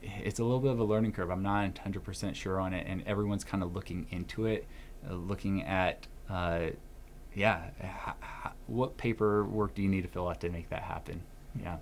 S2: it's a little bit of a learning curve. I'm not 100% sure on it, and everyone's kind of looking into it, looking at what paperwork do you need to fill out to make that happen. Yeah.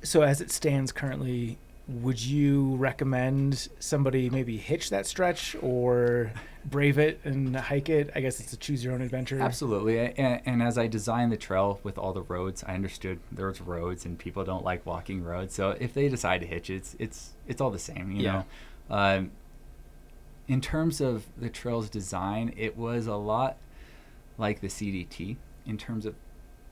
S1: So as it stands currently, would you recommend somebody maybe hitch that stretch or brave it and hike it? I guess it's a choose your own adventure.
S2: Absolutely. And as I designed the trail with all the roads, I understood there's roads and people don't like walking roads. So if they decide to hitch it, it's all the same, you know. In terms of the trail's design, it was a lot like the CDT in terms of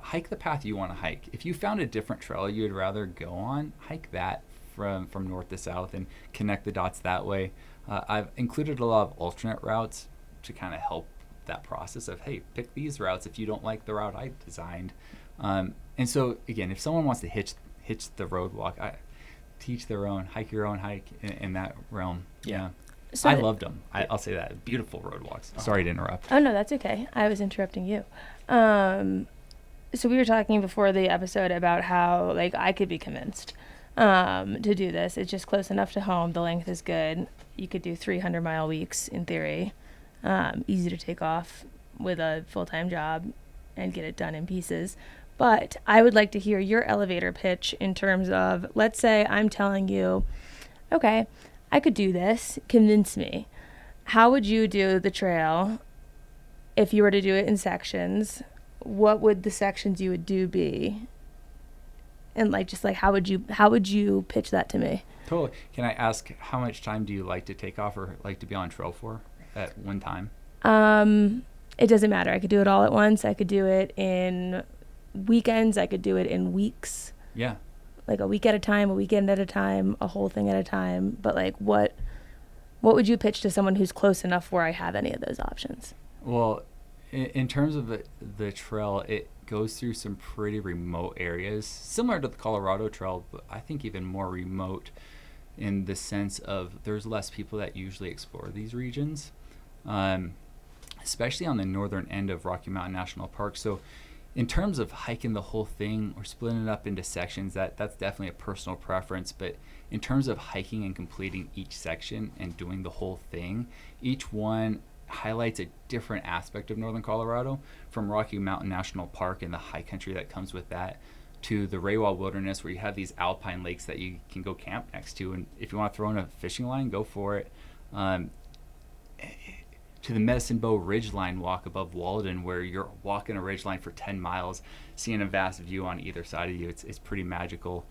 S2: hike the path you want to hike. If you found a different trail you'd rather go on, hike that from north to south and connect the dots that way. I've included a lot of alternate routes to kind of help that process of, hey, pick these routes if you don't like the route I designed. And so again, if someone wants to hitch the road walk, teach their own, hike your own hike in that realm. Yeah. So I loved them. I'll say that. Beautiful road walks. Sorry to interrupt.
S3: Oh, no, that's okay. I was interrupting you. So we were talking before the episode about how, like, I could be convinced to do this. It's just close enough to home. The length is good. You could do 300-mile weeks in theory. Easy to take off with a full-time job and get it done in pieces. But I would like to hear your elevator pitch in terms of, let's say I'm telling you, okay, I could do this. Convince me. How would you do the trail if you were to do it in sections? What would the sections you would do be? And like, just like, how would you pitch that to me?
S2: Totally. Can I ask, how much time do you like to take off or like to be on trail for at one time?
S3: It doesn't matter. I could do it all at once. I could do it in weekends. I could do it in weeks.
S2: Yeah.
S3: Like a week at a time, a weekend at a time, a whole thing at a time. But like, what would you pitch to someone who's close enough where I have any of those options?
S2: Well, in terms of the trail, it goes through some pretty remote areas, similar to the Colorado Trail, but I think even more remote in the sense of there's less people that usually explore these regions, especially on the northern end of Rocky Mountain National Park. So in terms of hiking the whole thing or splitting it up into sections, that's definitely a personal preference. But in terms of hiking and completing each section and doing the whole thing, each one highlights a different aspect of northern Colorado, from Rocky Mountain National Park and the high country that comes with that, to the Raywall Wilderness, where you have these alpine lakes that you can go camp next to, and if you want to throw in a fishing line, go for it. To the Medicine Bow Ridgeline walk above Walden, where you're walking a ridgeline for 10 miles, seeing a vast view on either side of you. It's pretty magical.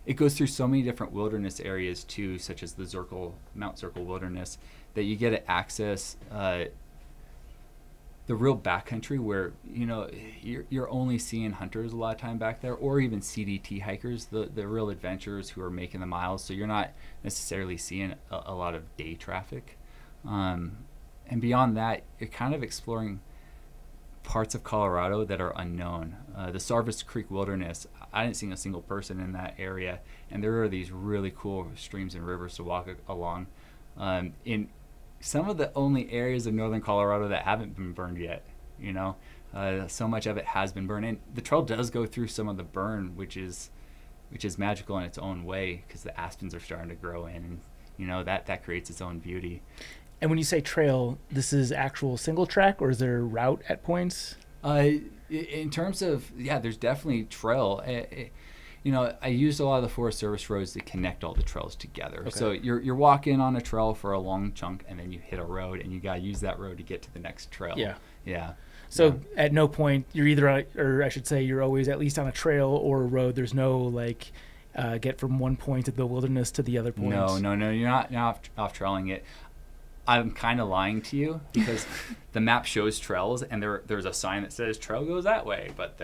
S2: It goes through so many different wilderness areas too, such as the Mount Zirkle Wilderness, that you get to access the real backcountry, where you're only seeing hunters a lot of time back there, or even CDT hikers, the real adventurers who are making the miles. So you're not necessarily seeing a lot of day traffic. And beyond that, you're kind of exploring parts of Colorado that are unknown. The Sarvis Creek Wilderness, I didn't see a single person in that area, and there are these really cool streams and rivers to walk along. In some of the only areas of northern Colorado that haven't been burned yet, so much of it has been burned. And the trail does go through some of the burn, which is magical in its own way, because the aspens are starting to grow in, and that creates its own beauty.
S1: And when you say trail, this is actual single track, or is there a route at points?
S2: In terms of, there's definitely trail. I used a lot of the Forest Service roads to connect all the trails together. Okay. So you're walking on a trail for a long chunk, and then you hit a road, and you got to use that road to get to the next trail. Yeah.
S1: So at no point you're either, or I should say, you're always at least on a trail or a road. There's no get from one point of the wilderness to the other point.
S2: No. You're not off trailing it. I'm kind of lying to you, because the map shows trails, and there's a sign that says trail goes that way, but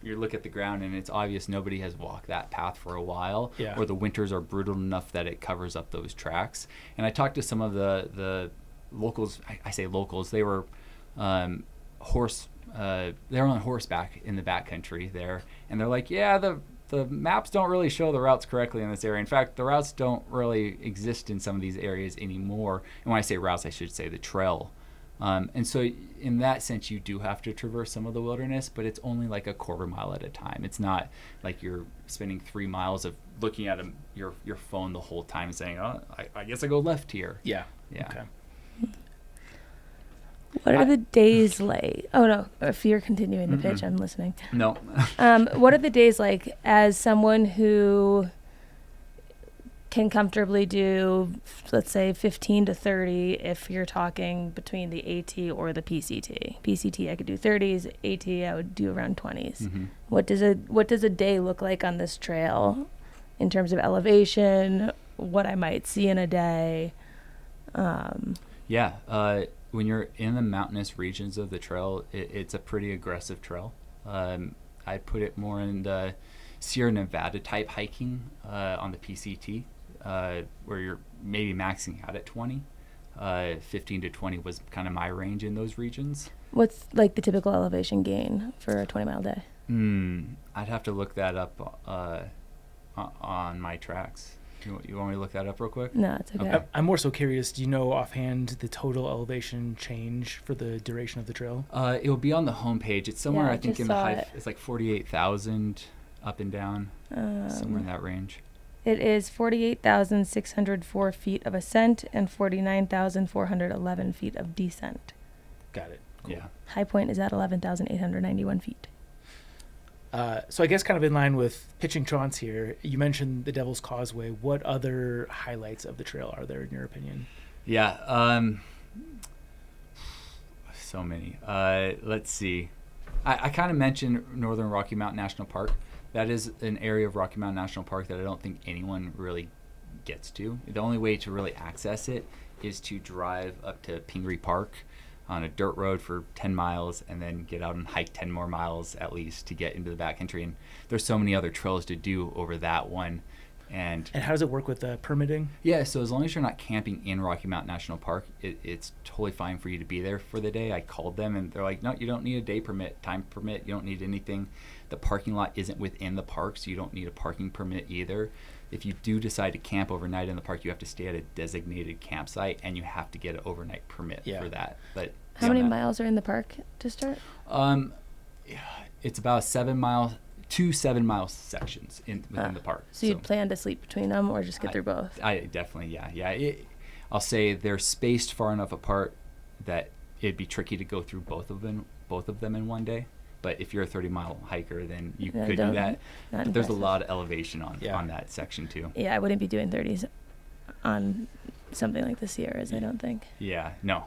S2: you look at the ground and it's obvious nobody has walked that path for a while, or the winters are brutal enough that it covers up those tracks. And I talked to some of the locals. I say locals, they were they were on horseback in the backcountry there, and they're like, the maps don't really show the routes correctly in this area. In fact, the routes don't really exist in some of these areas anymore. And when I say routes, I should say the trail. And so in that sense, you do have to traverse some of the wilderness, but it's only like a quarter mile at a time. It's not like you're spending 3 miles of looking at your phone the whole time saying, I guess I go left here.
S1: Yeah.
S2: Okay.
S3: What are the days like? Oh, no. If you're continuing the pitch, I'm listening.
S2: No.
S3: What are the days like as someone who can comfortably do, let's say, 15 to 30 if you're talking between the AT or the PCT? PCT, I could do 30s. AT, I would do around 20s. Mm-hmm. What does a day look like on this trail in terms of elevation, what I might see in a day?
S2: When you're in the mountainous regions of the trail, it's a pretty aggressive trail. I put it more in the Sierra Nevada type hiking on the PCT, where you're maybe maxing out at 20. 15 to 20 was kind of my range in those regions.
S3: What's like the typical elevation gain for a 20-mile day?
S2: I'd have to look that up on my tracks. You want me to look that up real quick?
S3: No, it's okay.
S1: I'm more so curious, do you know offhand the total elevation change for the duration of the trail?
S2: It will be on the homepage. It's somewhere,
S3: Yeah,
S2: I think,
S3: just
S2: in the
S3: saw
S2: high.
S3: it.
S2: It's like 48,000 up and down, somewhere in that range.
S3: It is 48,604 feet of ascent and 49,411 feet of descent.
S1: Got it. Cool.
S2: Yeah.
S3: High point is at 11,891 feet.
S1: So I guess kind of in line with pitching Chaunce here, you mentioned the Devil's Causeway. What other highlights of the trail are there in your opinion?
S2: Yeah. So many. Let's see. I kind of mentioned Northern Rocky Mountain National Park. That is an area of Rocky Mountain National Park that I don't think anyone really gets to. The only way to really access it is to drive up to Pingree Park on a dirt road for 10 miles and then get out and hike 10 more miles at least to get into the backcountry. And there's so many other trails to do over that one. And
S1: how does it work with permitting?
S2: Yeah, so as long as you're not camping in Rocky Mountain National Park, it's totally fine for you to be there for the day. I called them and they're like, no, you don't need a day permit, time permit, you don't need anything. The parking lot isn't within the park, so you don't need a parking permit either. If you do decide to camp overnight in the park, you have to stay at a designated campsite and you have to get an overnight permit for that. But
S3: how many miles are in the park to start?
S2: It's about 2 7-mile sections within the park.
S3: So you'd plan to sleep between them or just get through both?
S2: I definitely, yeah. I'll say they're spaced far enough apart that it'd be tricky to go through both of them in one day. But if you're a 30-mile hiker, then you could do that. But there's a lot of elevation on that section too.
S3: Yeah, I wouldn't be doing 30s on something like the Sierras, I don't think.
S2: Yeah, no.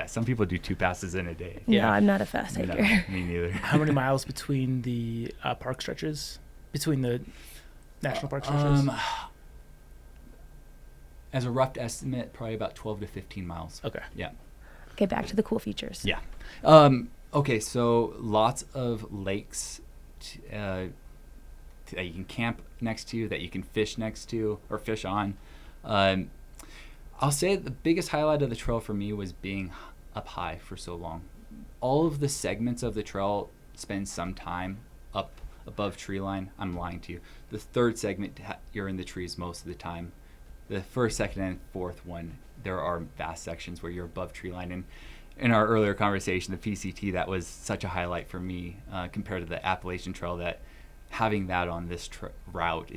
S2: Some people do 2 passes in a day.
S3: Yeah, no, I'm not a fast hiker.
S2: No, me neither.
S1: How many miles between the park stretches? Between the national park stretches?
S2: As a rough estimate, probably about 12 to 15 miles.
S1: Okay.
S2: Yeah.
S3: Okay, back to the cool features.
S2: Yeah. Okay, so lots of lakes that you can camp next to, that you can fish next to, or fish on. I'll say the biggest highlight of the trail for me was being up high for so long. All of the segments of the trail spend some time up above tree line. I'm lying to you. The third segment, you're in the trees most of the time. The first, second, and fourth one, there are vast sections where you're above tree line. And in our earlier conversation, the PCT, that was such a highlight for me compared to the Appalachian Trail, that having that on this route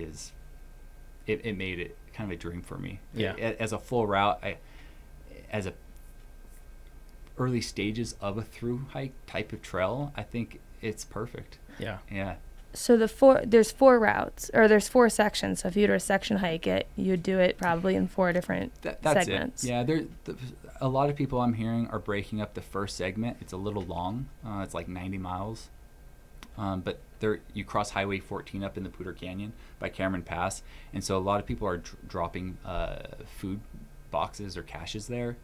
S2: it made it kind of a dream for me.
S1: Yeah.
S2: As a full route, as a early stages of a thru-hike type of trail, I think it's perfect.
S1: Yeah.
S2: Yeah.
S3: So there's 4 routes, or there's 4 sections. So if you were to section hike it, you'd do it probably in 4 different segments.
S2: It. Yeah, a lot of people I'm hearing are breaking up the first segment. It's a little long. It's like 90 miles. But you cross Highway 14 up in the Poudre Canyon by Cameron Pass, and so a lot of people are dropping food boxes or caches there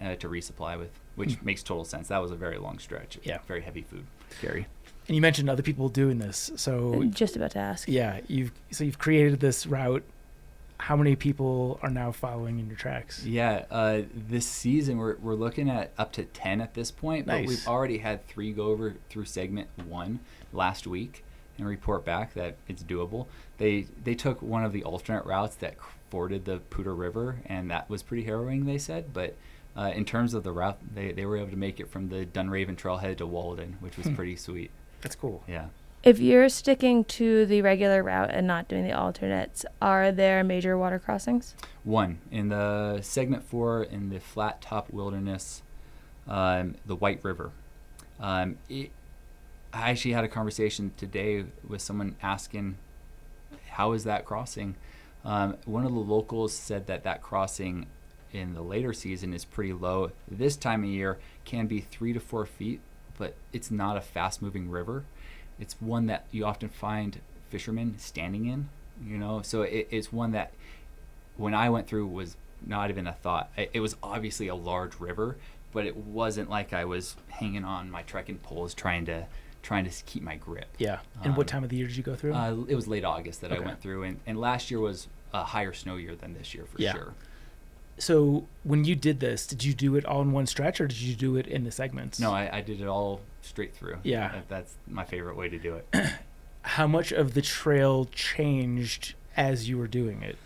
S2: to resupply with, which makes total sense. That was a very long stretch.
S1: Yeah.
S2: Very heavy food. Scary.
S1: And you mentioned other people doing this, so
S3: I'm just about to ask.
S1: Yeah, you've created this route. How many people are now following in your tracks?
S2: Yeah, this season we're looking at up to 10 at this point,
S1: nice.
S2: But we've already had 3 go over through segment 1 last week and report back that it's doable. They took one of the alternate routes that forded the Poudre River, and that was pretty harrowing, they said, but in terms of the route, they were able to make it from the Dunraven Trailhead to Walden, which was pretty sweet.
S1: That's cool.
S2: Yeah.
S3: If you're sticking to the regular route and not doing the alternates, are there major water crossings?
S2: 1 in the segment 4 in the Flat Top Wilderness, the White River. I actually had a conversation today with someone asking, how is that crossing? One of the locals said that crossing in the later season is pretty low. This time of year can be 3 to 4 feet, but it's not a fast-moving river. It's one that you often find fishermen standing in, so it's one that when I went through was not even a thought. It was obviously a large river, but it wasn't like I was hanging on my trekking poles trying to trying to keep my grip.
S1: Yeah. And what time of the year did you go through?
S2: It was late August that I
S1: Okay.
S2: went through, and last year was a higher snow year than this year for sure.
S1: So when you did this, did you do it all in one stretch, or did you do it in the segments?
S2: No, I did it all straight through.
S1: Yeah.
S2: That's my favorite way to do it.
S1: How much of the trail changed as you were doing it,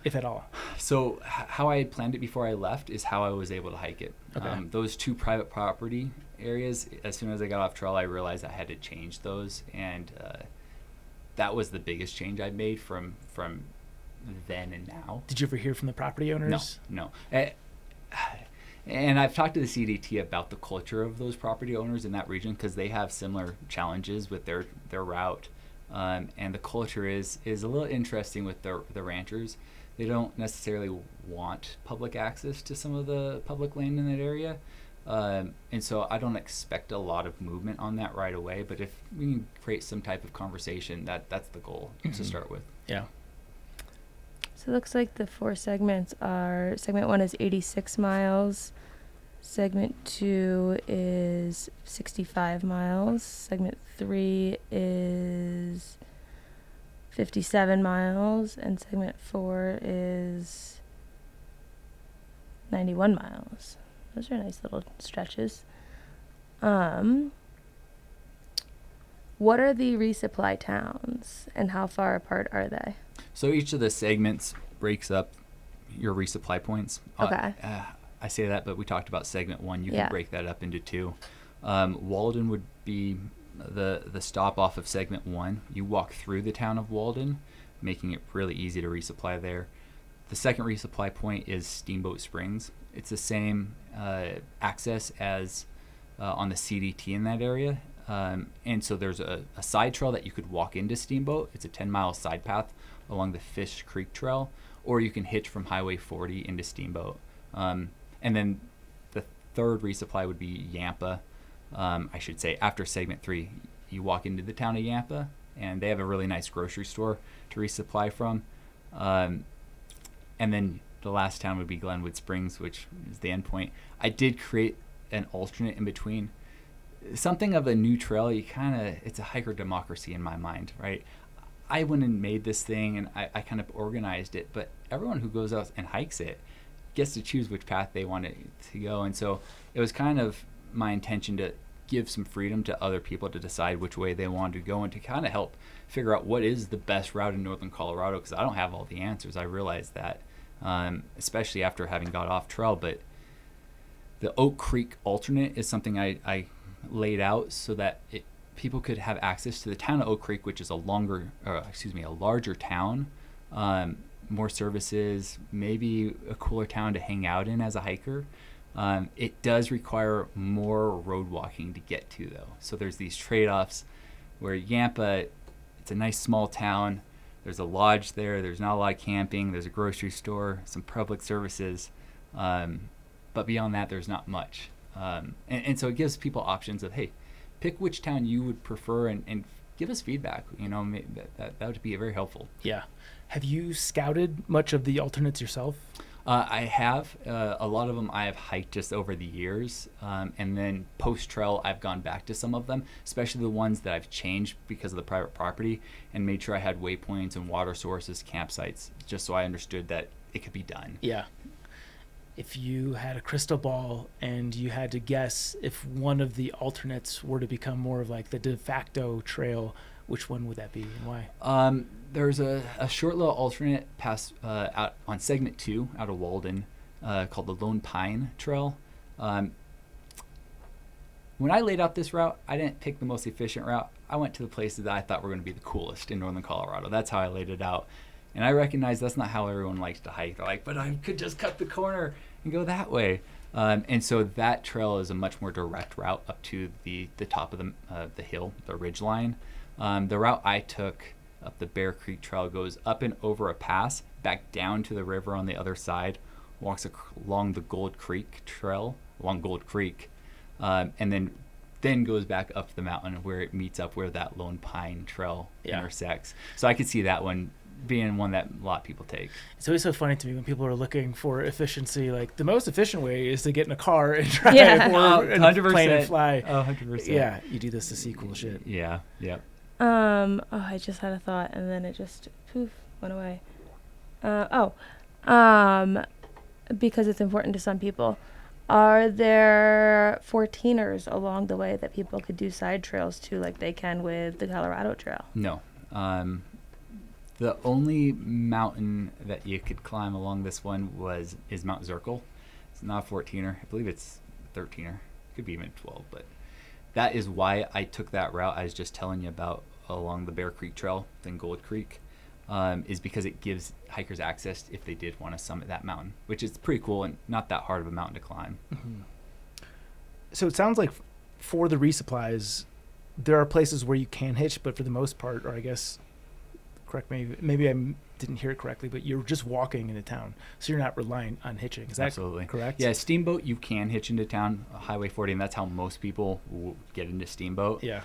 S1: if at all?
S2: So how I had planned it before I left is how I was able to hike it.
S1: Okay.
S2: Those 2 private property areas, as soon as I got off trail, I realized I had to change those, and that was the biggest change I made from then and now.
S1: Did you ever hear from the property owners?
S2: No. And I've talked to the CDT about the culture of those property owners in that region, because they have similar challenges with their route. And the culture is a little interesting with the ranchers. They don't necessarily want public access to some of the public land in that area. And so I don't expect a lot of movement on that right away. But if we can create some type of conversation, that's the goal to start with.
S1: Yeah.
S3: So it looks like the 4 segments are, segment 1 is 86 miles, segment 2 is 65 miles, segment 3 is 57 miles, and segment 4 is 91 miles. Those are nice little stretches. What are the resupply towns, and how far apart are they?
S2: So each of the segments breaks up your resupply points.
S3: Okay.
S2: I say that, but we talked about segment 1. You
S3: Yeah.
S2: can break that up into 2. Walden would be the stop off of segment 1. You walk through the town of Walden, making it really easy to resupply there. The second resupply point is Steamboat Springs. It's the same access as on the CDT in that area. And so there's a side trail that you could walk into Steamboat. It's a 10-mile side path along the Fish Creek Trail, or you can hitch from Highway 40 into Steamboat. And then the third resupply would be Yampa. I should say after segment 3, you walk into the town of Yampa, and they have a really nice grocery store to resupply from. And then the last town would be Glenwood Springs, which is the end point. I did create an alternate in between. Something of a new trail, it's a hiker democracy in my mind, right? I went and made this thing, and I kind of organized it, but everyone who goes out and hikes it gets to choose which path they want it to go. And so it was kind of my intention to give some freedom to other people to decide which way they wanted to go, and to kind of help figure out what is the best route in northern Colorado, because I don't have all the answers. I realized that, especially after having got off trail. But the Oak Creek alternate is something I laid out so that people could have access to the town of Oak Creek, which is a larger town, more services, maybe a cooler town to hang out in as a hiker. It does require more road walking to get to, though. So there's these trade-offs where Yampa, it's a nice small town. There's a lodge there. There's not a lot of camping. There's a grocery store, some public services. But beyond that, there's not much. And so it gives people options of, hey, pick which town you would prefer, and give us feedback. That would be very helpful.
S1: Yeah. Have you scouted much of the alternates yourself?
S2: I have. A lot of them I have hiked just over the years. And then post-trail, I've gone back to some of them, especially the ones that I've changed because of the private property, and made sure I had waypoints and water sources, campsites, just so I understood that it could be done.
S1: Yeah. If you had a crystal ball and you had to guess if one of the alternates were to become more of like the de facto trail, which one would that be and why?
S2: There's a short little alternate pass out on segment 2 out of Walden called the Lone Pine Trail. When I laid out this route, I didn't pick the most efficient route. I went to the places that I thought were going to be the coolest in northern Colorado. That's how I laid it out. And I recognize that's not how everyone likes to hike. They're like, but I could just cut the corner and go that way. And so that trail is a much more direct route up to the top of the hill, the ridge line. The route I took up the Bear Creek Trail goes up and over a pass, back down to the river on the other side, walks along the Gold Creek Trail, along Gold Creek, and then goes back up the mountain where it meets up where that Lone Pine Trail intersects. So I could see that one being one that a lot of people take.
S1: It's always so funny to me when people are looking for efficiency. Like, the most efficient way is to get in a car and drive or in a plane and fly.
S2: Oh, 100%.
S1: Yeah, you do this to see cool shit.
S2: Yeah, yeah.
S3: I just had a thought, and then it just, poof, went away. Because it's important to some people. Are there 14ers along the way that people could do side trails to, like they can with the Colorado Trail?
S2: No. The only mountain that you could climb along this one is Mount Zirkle. It's not a 14er. I believe it's 13er. Could be even 12, but that is why I took that route I was just telling you about along the Bear Creek Trail, then Gold Creek, is because it gives hikers access if they did want to summit that mountain, which is pretty cool and not that hard of a mountain to climb.
S1: Mm-hmm. So it sounds like for the resupplies, there are places where you can hitch, but for the most part, or I guess, correct me, maybe I didn't hear it correctly, but you're just walking into town, so you're not reliant on hitching. Is that
S2: Absolutely
S1: correct?
S2: Yeah, Steamboat you can hitch into town, Highway 40, and that's how most people get into Steamboat.
S1: Yeah.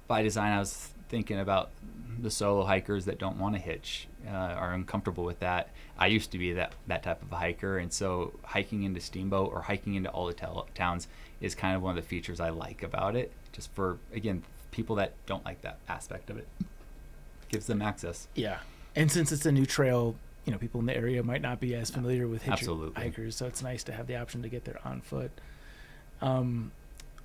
S2: By design, I was thinking about the solo hikers that don't want to hitch, are uncomfortable with that. I used to be that type of a hiker, and so hiking into Steamboat or hiking into all the towns is kind of one of the features I like about it, just for, again, people that don't like that aspect of it. Gives them access.
S1: Yeah. And since it's a new trail, people in the area might not be as familiar with
S2: Absolutely.
S1: hikers, so it's nice to have the option to get there on foot.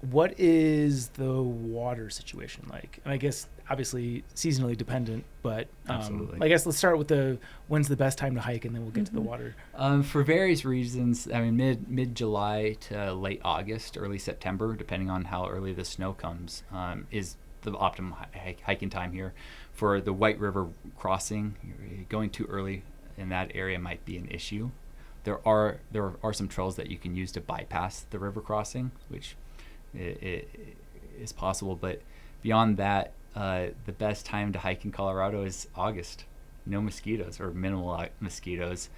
S1: What is the water situation like? And I guess obviously seasonally dependent, but
S2: Absolutely.
S1: I guess let's start with when's the best time to hike, and then we'll get to the water.
S2: For various reasons, I mean, mid-July to late August, early September, depending on how early the snow comes, is the optimum hiking time here. For the White River crossing, going too early in that area might be an issue. There are some trails that you can use to bypass the river crossing, which it is possible. But beyond that, the best time to hike in Colorado is August. No mosquitoes or minimal mosquitoes.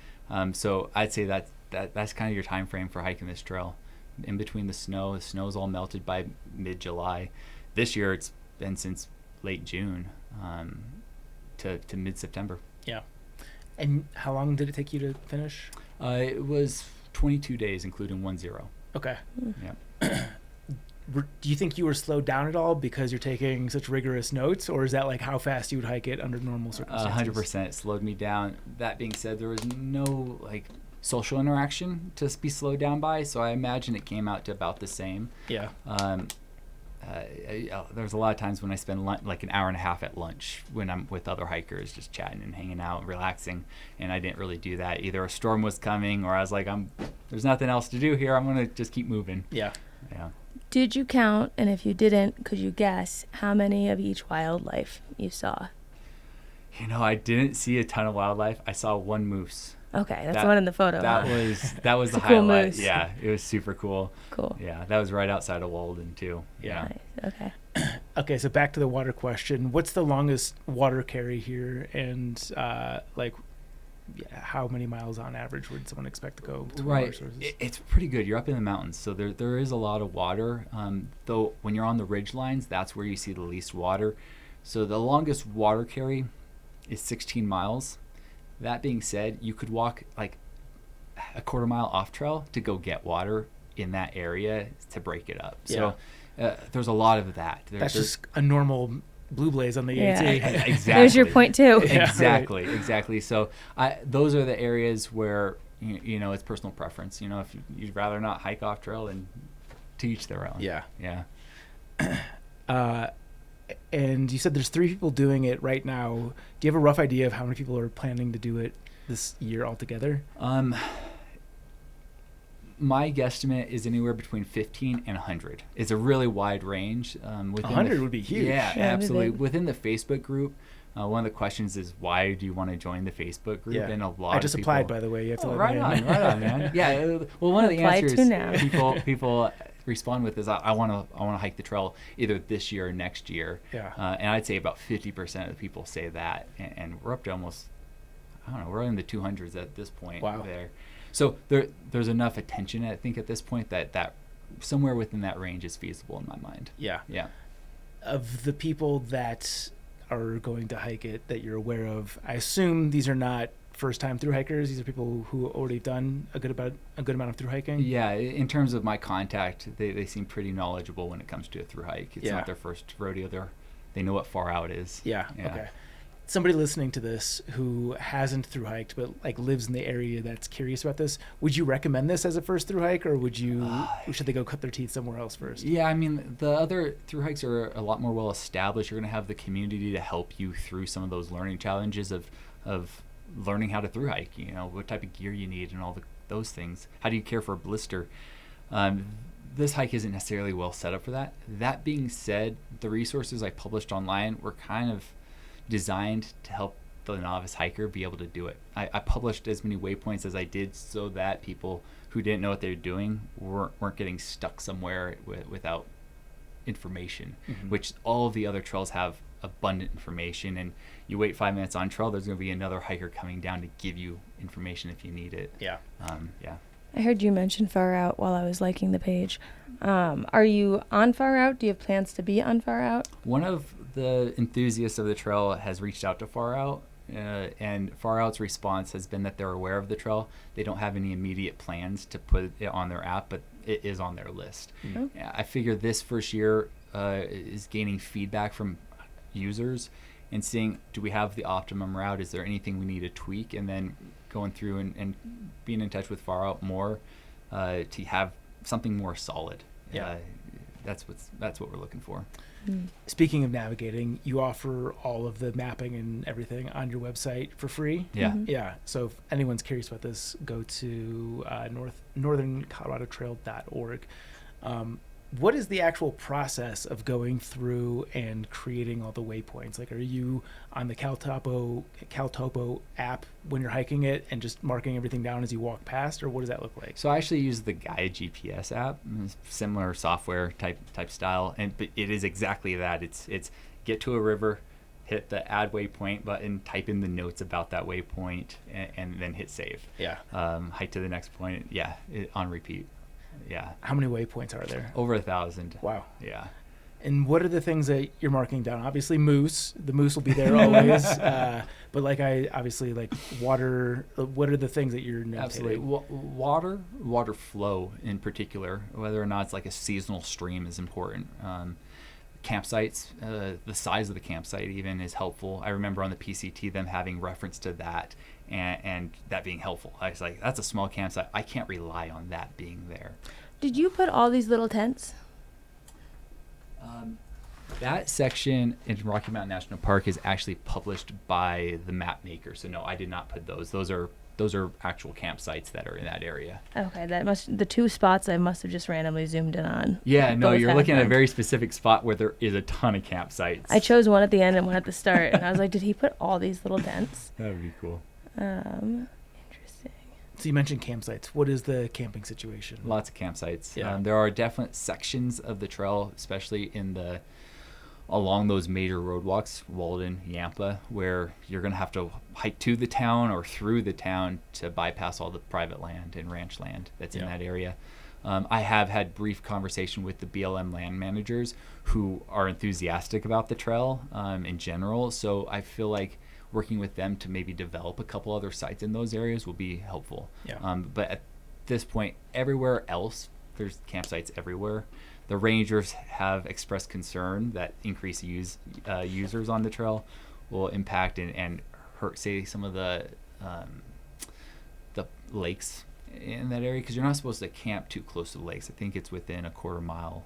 S2: So I'd say that's kind of your time frame for hiking this trail. In between the snow is all melted by mid-July. This year it's been since late June to mid-September.
S1: Yeah. And how long did it take you to finish?
S2: It was 22 days, including 1-0.
S1: Okay.
S2: Yeah.
S1: Do you think you were slowed down at all because you're taking such rigorous notes, or is that like how fast you would hike it under normal circumstances?
S2: 100% slowed me down. That being said, there was no social interaction to be slowed down by, so I imagine it came out to about the same.
S1: Yeah.
S2: There's a lot of times when I spend like an hour and a half at lunch when I'm with other hikers, just chatting and hanging out and relaxing, and I didn't really do that. Either a storm was coming, or I was like, there's nothing else to do here. I'm gonna just keep moving.
S1: Yeah.
S2: Yeah.
S3: Did you count, and if you didn't, could you guess how many of each wildlife you saw?
S2: I didn't see a ton of wildlife. I saw one moose.
S3: Okay, that's the one in the photo.
S2: That was the
S3: cool
S2: highlight.
S3: moose.
S2: Yeah, it was super cool.
S3: Cool.
S2: Yeah, that was right outside of Walden too. Yeah.
S3: Nice. Okay.
S1: Okay, so back to the water question. What's the longest water carry here, and how many miles on average would someone expect to go to water sources?
S2: It's pretty good. You're up in the mountains, so there is a lot of water. Though when you're on the ridge lines, that's where you see the least water. So the longest water carry is 16 miles. That being said, you could walk like a quarter mile off trail to go get water in that area to break it up. So there's a lot of that.
S1: That's just a normal Blue Blaze on the AT.
S2: Exactly.
S3: There's your point too.
S2: Exactly. So those are the areas where it's personal preference. If you'd rather not hike off trail, then to each their own.
S1: Yeah.
S2: Yeah.
S1: And you said there's 3 people doing it right now. Do you have a rough idea of how many people are planning to do it this year altogether?
S2: My guesstimate is anywhere between 15 and 100. It's a really wide range.
S1: 100 would be huge.
S2: Yeah, absolutely. Within the Facebook group, one of the questions is, why do you want to join the Facebook group?
S1: Yeah.
S2: And a lot
S1: I just
S2: of people,
S1: applied, by the way. You have to
S2: right on, man. Yeah. Well, one of the
S3: Apply
S2: answers
S3: to now.
S2: people respond with is, I want to hike the trail either this year or next year.
S1: Yeah.
S2: And I'd say about 50% of the people say that, and we're up to almost, we're in the 200s at this point.
S1: Wow.
S2: There. So there's enough attention, I think, at this point that somewhere within that range is feasible in my mind.
S1: Yeah.
S2: Yeah.
S1: Of the people that are going to hike it that you're aware of? I assume these are not first-time thru hikers. These are people who already done a good amount of thru hiking.
S2: Yeah, in terms of my contact, they seem pretty knowledgeable when it comes to a thru hike. It's
S1: Yeah.
S2: not their first rodeo. They know what far out is.
S1: Yeah. Okay. Somebody listening to this who hasn't thru hiked but like lives in the area that's curious about this, would you recommend this as a first thru hike, or should they go cut their teeth somewhere else first?
S2: Yeah, I mean, the other thru hikes are a lot more well established. You're going to have the community to help you through some of those learning challenges of learning how to thru hike. You know, what type of gear you need and all those things. How do you care for a blister? This hike isn't necessarily well set up for that. That being said, the resources I published online were kind of designed to help the novice hiker be able to do it. I published as many waypoints as I did so that people who didn't know what they were doing weren't getting stuck somewhere without information, which all of the other trails have abundant information. And you wait 5 minutes on trail, there's going to be another hiker coming down to give you information if you need it.
S1: Yeah.
S3: I heard you mention Far Out while I was liking the page. Are you on Far Out? Do you have plans to be on Far Out?
S2: One of the enthusiasts of the trail has reached out to Far Out, and Far Out's response has been that they're aware of the trail. They don't have any immediate plans to put it on their app, but it is on their list.
S3: Mm-hmm.
S2: I figure this first year is gaining feedback from users and seeing, do we have the optimum route? Is there anything we need to tweak? And then going through and being in touch with Far Out more to have something more solid.
S1: Yeah.
S2: That's what we're looking for.
S1: Speaking of navigating, you offer all of the mapping and everything on your website for free.
S2: Yeah.
S3: Mhm.
S1: Yeah. So if anyone's curious about this, go to northerncoloradotrail.org. What is the actual process of going through and creating all the waypoints? Like, are you on the Caltopo app when you're hiking it and just marking everything down as you walk past, or what does that look like?
S2: So I actually use the Gaia GPS app, similar software type style, but it is exactly that. It's get to a river, hit the add waypoint button, type in the notes about that waypoint, and then hit save.
S1: Yeah.
S2: Hike to the next point. Yeah, on repeat. Yeah.
S1: How many waypoints are there?
S2: Over 1,000.
S1: Wow.
S2: Yeah.
S1: And what are the things that you're marking down? Obviously, moose. The moose will be there always. But like water. What are the things that you're notating?
S2: Absolutely. Water flow in particular, whether or not it's like a seasonal stream, is important. Campsites, the size of the campsite even is helpful. I remember on the PCT them having reference to that and that being helpful. I was like, that's a small campsite. I can't rely on that being there.
S3: Did you put all these little tents?
S2: That section in Rocky Mountain National Park is actually published by the map maker. So no, I did not put those. Those are actual campsites that are in that area.
S3: Okay, the two spots I must have just randomly zoomed in on.
S2: Yeah, no,
S3: Both
S2: you're
S3: had
S2: looking at a
S3: them.
S2: very specific spot where there is a ton of campsites.
S3: I chose one at the end and one at the start, and I was like, did he put all these little tents?
S2: That would be cool.
S3: Interesting.
S1: So you mentioned campsites. What is the camping situation?
S2: Lots of campsites.
S1: Yeah.
S2: There are definite sections of the trail, especially along those major roadwalks, Walden, Yampa, where you're going to have to hike to the town or through the town to bypass all the private land and ranch land that's in that area. I have had brief conversation with the BLM land managers who are enthusiastic about the trail in general. So I feel like working with them to maybe develop a couple other sites in those areas will be helpful.
S1: Yeah.
S2: But at this point, everywhere else, there's campsites everywhere. The rangers have expressed concern that increased users on the trail will impact and hurt, say, some of the lakes in that area, because you're not supposed to camp too close to the lakes. I think it's within a quarter mile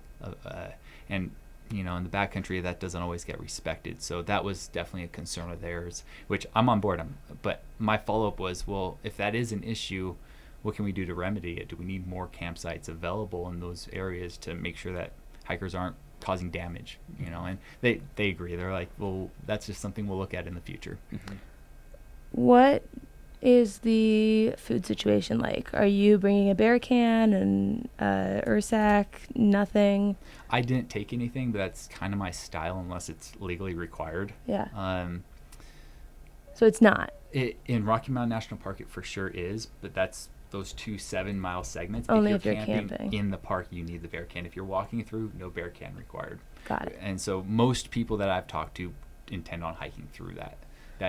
S2: and in the backcountry that doesn't always get respected. So that was definitely a concern of theirs, which I'm on board on. But my follow-up was, well, if that is an issue, what can we do to remedy it? Do we need more campsites available in those areas to make sure that hikers aren't causing damage? And they agree. They're like, well, that's just something we'll look at in the future.
S1: Mm-hmm.
S3: What is the food situation like? Are you bringing a bear can and Ursac? Nothing?
S2: I didn't take anything, but that's kind of my style unless it's legally required.
S3: Yeah. So it's not?
S2: In Rocky Mountain National Park, it for sure is, but that's those 2 7-mile segments.
S3: Only
S2: if you're
S3: camping
S2: in the park, you need the bear can. If you're walking through, no bear can required.
S3: Got it.
S2: And so most people that I've talked to intend on hiking through that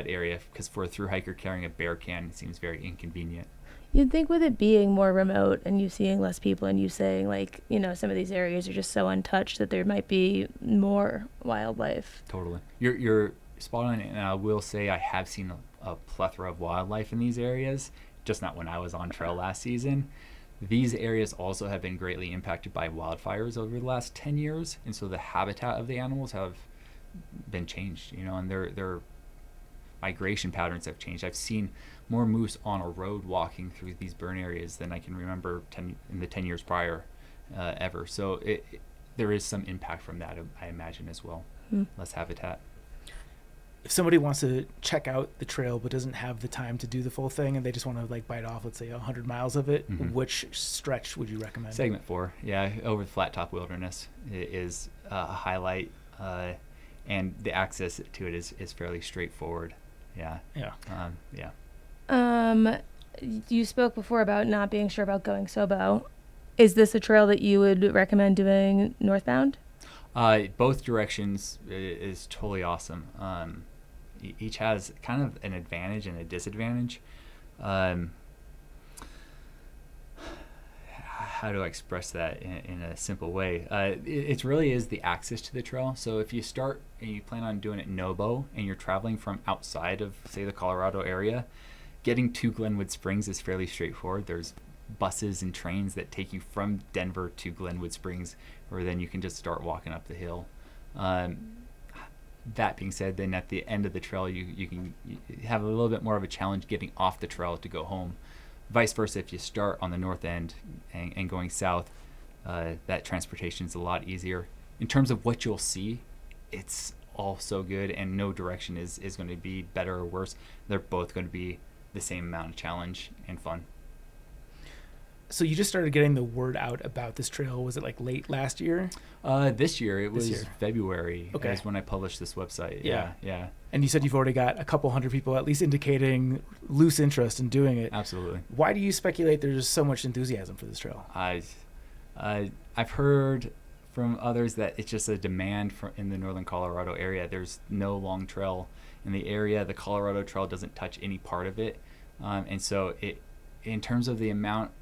S2: area, because for a thru hiker carrying a bear can, it seems very inconvenient.
S3: You'd think with it being more remote and you seeing less people and you saying like, some of these areas are just so untouched that there might be more wildlife.
S2: Totally. You're spot on, and I will say I have seen a plethora of wildlife in these areas, just not when I was on trail last season. These areas also have been greatly impacted by wildfires over the last 10 years, and so the habitat of the animals have been changed, and their migration patterns have changed. I've seen more moose on a road walking through these burn areas than I can remember in the 10 years prior ever. So there is some impact from that, I imagine, as well. Less habitat.
S1: If somebody wants to check out the trail but doesn't have the time to do the full thing and they just want to like bite off, let's say 100 miles of it, which stretch would you recommend?
S2: Segment 4, over the Flat Top Wilderness is a highlight, and the access to it is fairly straightforward.
S3: You spoke before about not being sure about going Sobo. Is this a trail that you would recommend doing northbound?
S2: Both directions is totally awesome. Each has kind of an advantage and a disadvantage. How do I express that in a simple way? It really is the access to the trail. So if you start and you plan on doing it NoBo and you're traveling from outside of, say, the Colorado area, getting to Glenwood Springs is fairly straightforward. There's buses and trains that take you from Denver to Glenwood Springs, or then you can just start walking up the hill. That being said, then at the end of the trail, you can have a little bit more of a challenge getting off the trail to go home. Vice versa, if you start on the north end and going south, that transportation is a lot easier. In terms of what you'll see, it's all so good, and no direction is going to be better or worse. They're both going to be the same amount of challenge and fun.
S1: So you just started getting the word out about this trail. Was it like late last year?
S2: This year. It was February.
S1: Okay.
S2: Is when I published this website.
S1: Yeah.
S2: Yeah.
S1: And you said you've already got a couple hundred people at least indicating loose interest in doing it.
S2: Absolutely.
S1: Why do you speculate there's so much enthusiasm for this trail?
S2: I've heard from others that it's just a demand in the northern Colorado area. There's no long trail in the area. The Colorado Trail doesn't touch any part of it. And so in terms of the amount,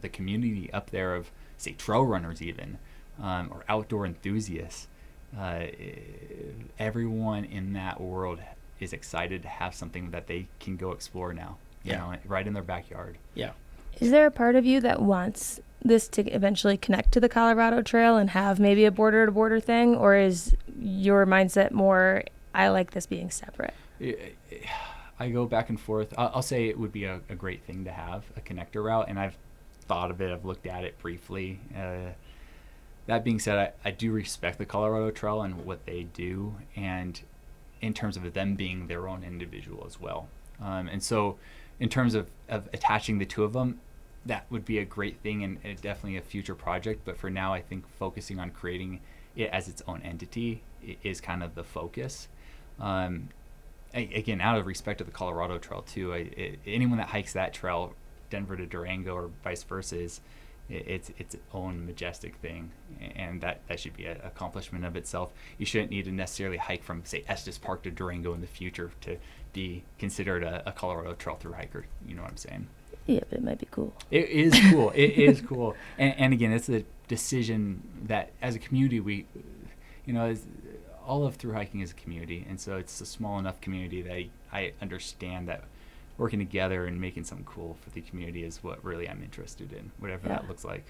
S2: the community up there of, say, trail runners even, or outdoor enthusiasts, everyone in that world is excited to have something that they can go explore now, you know, right in their backyard.
S1: Yeah.
S3: Is there a part of you that wants this to eventually connect to the Colorado Trail and have maybe a border-to-border thing, or is your mindset more, I like this being separate?
S2: I go back and forth. I'll say it would be a great thing to have a connector route, and I've thought of it. I've looked at it briefly. That being said, I do respect the Colorado Trail and what they do, and in terms of them being their own individual as well. And so in terms of attaching the two of them, that would be a great thing and definitely a future project. But for now, I think focusing on creating it as its own entity is kind of the focus. Again, out of respect to the Colorado Trail too, anyone that hikes that trail, Denver to Durango or vice versa, it's its own majestic thing, and that should be an accomplishment of itself. You shouldn't need to necessarily hike from, say, Estes Park to Durango in the future to be considered a Colorado Trail thru hiker. You know what I'm saying?
S3: Yeah, but it might be cool.
S2: It is cool. It is cool. And again, it's a decision that as a community we, all of thru hiking is a community, and so it's a small enough community that I understand that working together and making something cool for the community is what really I'm interested in, whatever that looks like.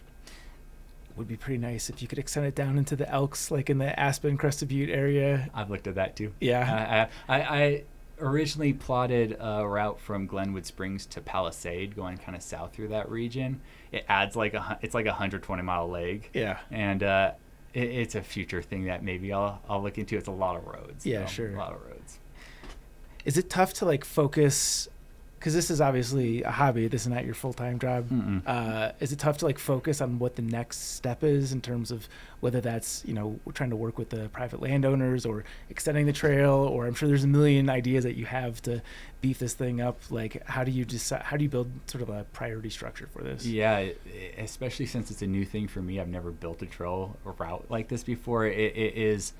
S1: Would be pretty nice if you could extend it down into the Elks, like in the Aspen, Crested Butte area.
S2: I've looked at that too.
S1: Yeah.
S2: I originally plotted a route from Glenwood Springs to Palisade, going kind of south through that region. It adds it's like a 120-mile leg.
S1: Yeah.
S2: And it's a future thing that maybe I'll look into. It's a lot of roads.
S1: Yeah, sure.
S2: A lot of roads.
S1: Is it tough to like focus? Because this is obviously a hobby. This is not your full-time job. Is it tough to like focus on what the next step is in terms of whether that's, we're trying to work with the private landowners or extending the trail, or I'm sure there's a million ideas that you have to beef this thing up. Like, how do you decide, how do you build sort of a priority structure for this?
S2: Yeah, especially since it's a new thing for me. I've never built a trail or route like this before. It is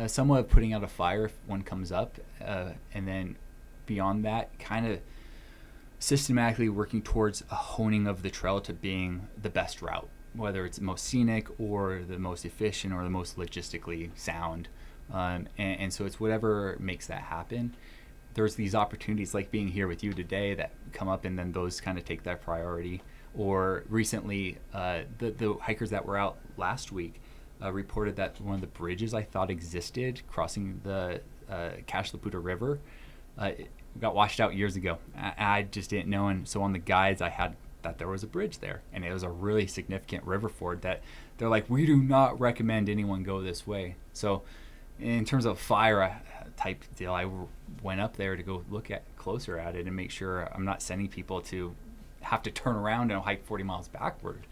S2: somewhat putting out a fire if one comes up, and then beyond that, kind of systematically working towards a honing of the trail to being the best route, whether it's the most scenic or the most efficient or the most logistically sound. And so it's whatever makes that happen. There's these opportunities like being here with you today that come up, and then those kind of take that priority. Or recently, the hikers that were out last week reported that one of the bridges I thought existed crossing the Cache La Puta River got washed out years ago. I just didn't know, and so on the guides I had that there was a bridge there, and it was a really significant river ford that they're like, we do not recommend anyone go this way. So in terms of fire type deal, I went up there to go look at closer at it and make sure I'm not sending people to have to turn around and hike 40 miles backward.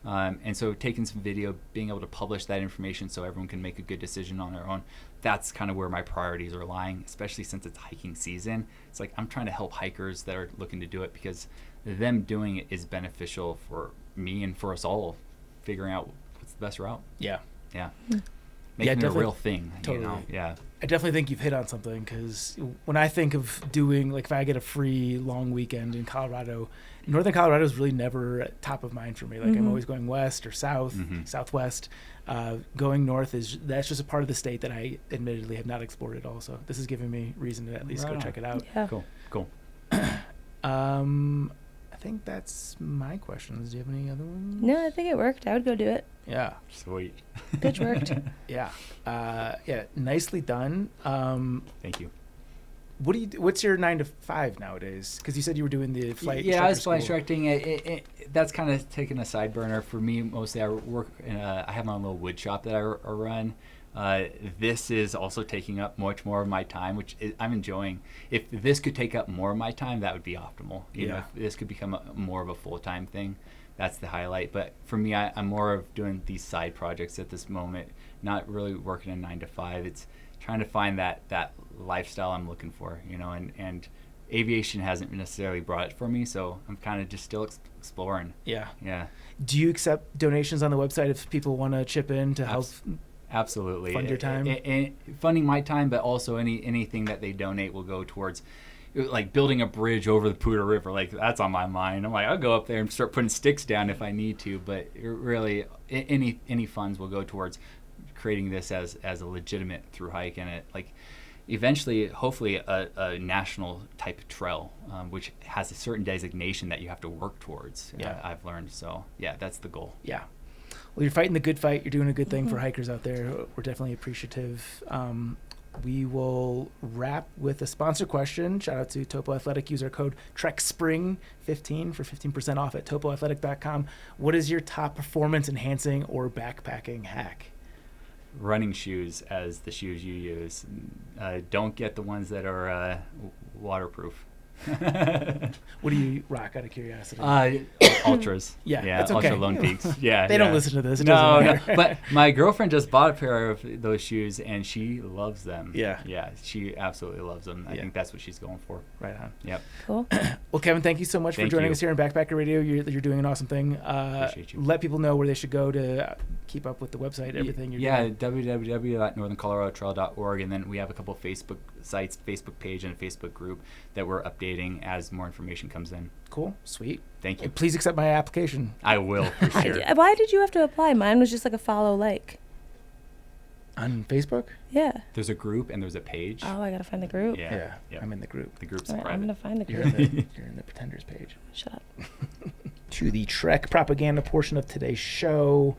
S2: And so taking some video, being able to publish that information so everyone can make a good decision on their own, that's kind of where my priorities are lying, especially since it's hiking season. It's like I'm trying to help hikers that are looking to do it, because them doing it is beneficial for me and for us all, figuring out what's the best route.
S1: Yeah.
S2: Making it a real thing.
S1: Totally.
S2: You know? Yeah.
S1: I definitely think you've hit on something, because when I think of doing, like, if I get a free long weekend in Colorado, Northern Colorado is really never top of mind for me. Like, I'm always going west or south, southwest. Going north that's just a part of the state that I admittedly have not explored at all. So this is giving me reason to at least go check it out.
S3: Yeah.
S2: Cool.
S1: I think that's my questions. Do you have any other ones?
S3: No, I think it worked. I would go do it.
S1: Yeah.
S2: Sweet.
S3: Pitch worked.
S1: Yeah. Nicely done.
S2: Thank you.
S1: What's your 9 to 5 nowadays? Because you said you were doing the flight.
S2: Yeah, I was flight instructing. That's kind of taken a side burner for me. Mostly, I work. I have my own little wood shop that I run. This is also taking up much more of my time, which I'm enjoying. If this could take up more of my time, that would be optimal. You know, if this could become more of a full-time thing, that's the highlight. But for me, I'm more of doing these side projects at this moment, not really working a 9 to 5. It's trying to find that lifestyle I'm looking for, you know, and aviation hasn't necessarily brought it for me, so I'm kind of just still exploring. Yeah.
S1: Do you accept donations on the website if people want to chip in to help?
S2: Absolutely.
S1: Fund your time?
S2: And funding my time, but also anything that they donate will go towards, like, building a bridge over the Puta River. Like, that's on my mind. I'm like, I'll go up there and start putting sticks down if I need to, but really any funds will go towards creating this as a legitimate through hike, and it, like, eventually, hopefully, a national type trail, which has a certain designation that you have to work towards. I've learned. So that's the goal.
S1: Yeah. Well, you're fighting the good fight. You're doing a good thing for hikers out there. We're definitely appreciative. We will wrap with a sponsor question. Shout out to Topo Athletic. Use our code TREKSPRING15 for 15% off at topoathletic.com. What is your top performance enhancing or backpacking hack?
S2: Running shoes as the shoes you use. Don't get the ones that are waterproof.
S1: What do you rock, out of curiosity?
S2: Ultras.
S1: That's okay.
S2: Ultra Lone Peaks. They
S1: don't listen to this. It doesn't matter.
S2: But my girlfriend just bought a pair of those shoes, and she loves them.
S1: Yeah,
S2: she absolutely loves them. I think that's what she's going for.
S1: Right on.
S2: Yep.
S3: Cool.
S1: Well, Kevin, thank you so much for joining us here on Backpacker Radio. You're doing an awesome thing.
S2: Appreciate you.
S1: Let people know where they should go to keep up with the website, everything you're doing.
S2: www.northerncolorado.org, and then we have a couple of Facebook sites, Facebook page, and a Facebook group that we're updating as more information comes in.
S1: Cool. Sweet.
S2: Thank you.
S1: And please accept my application.
S2: I will, for sure.
S3: Why did you have to apply? Mine was just like a follow-like.
S1: On Facebook?
S3: Yeah.
S2: There's a group and there's a page.
S3: Oh, I gotta find the group.
S1: Yeah. I'm in the group.
S2: The group's
S3: All right,
S2: private.
S3: I'm gonna find the group.
S1: You're in the Pretenders page.
S3: Shut up.
S1: To the Trek propaganda portion of today's show.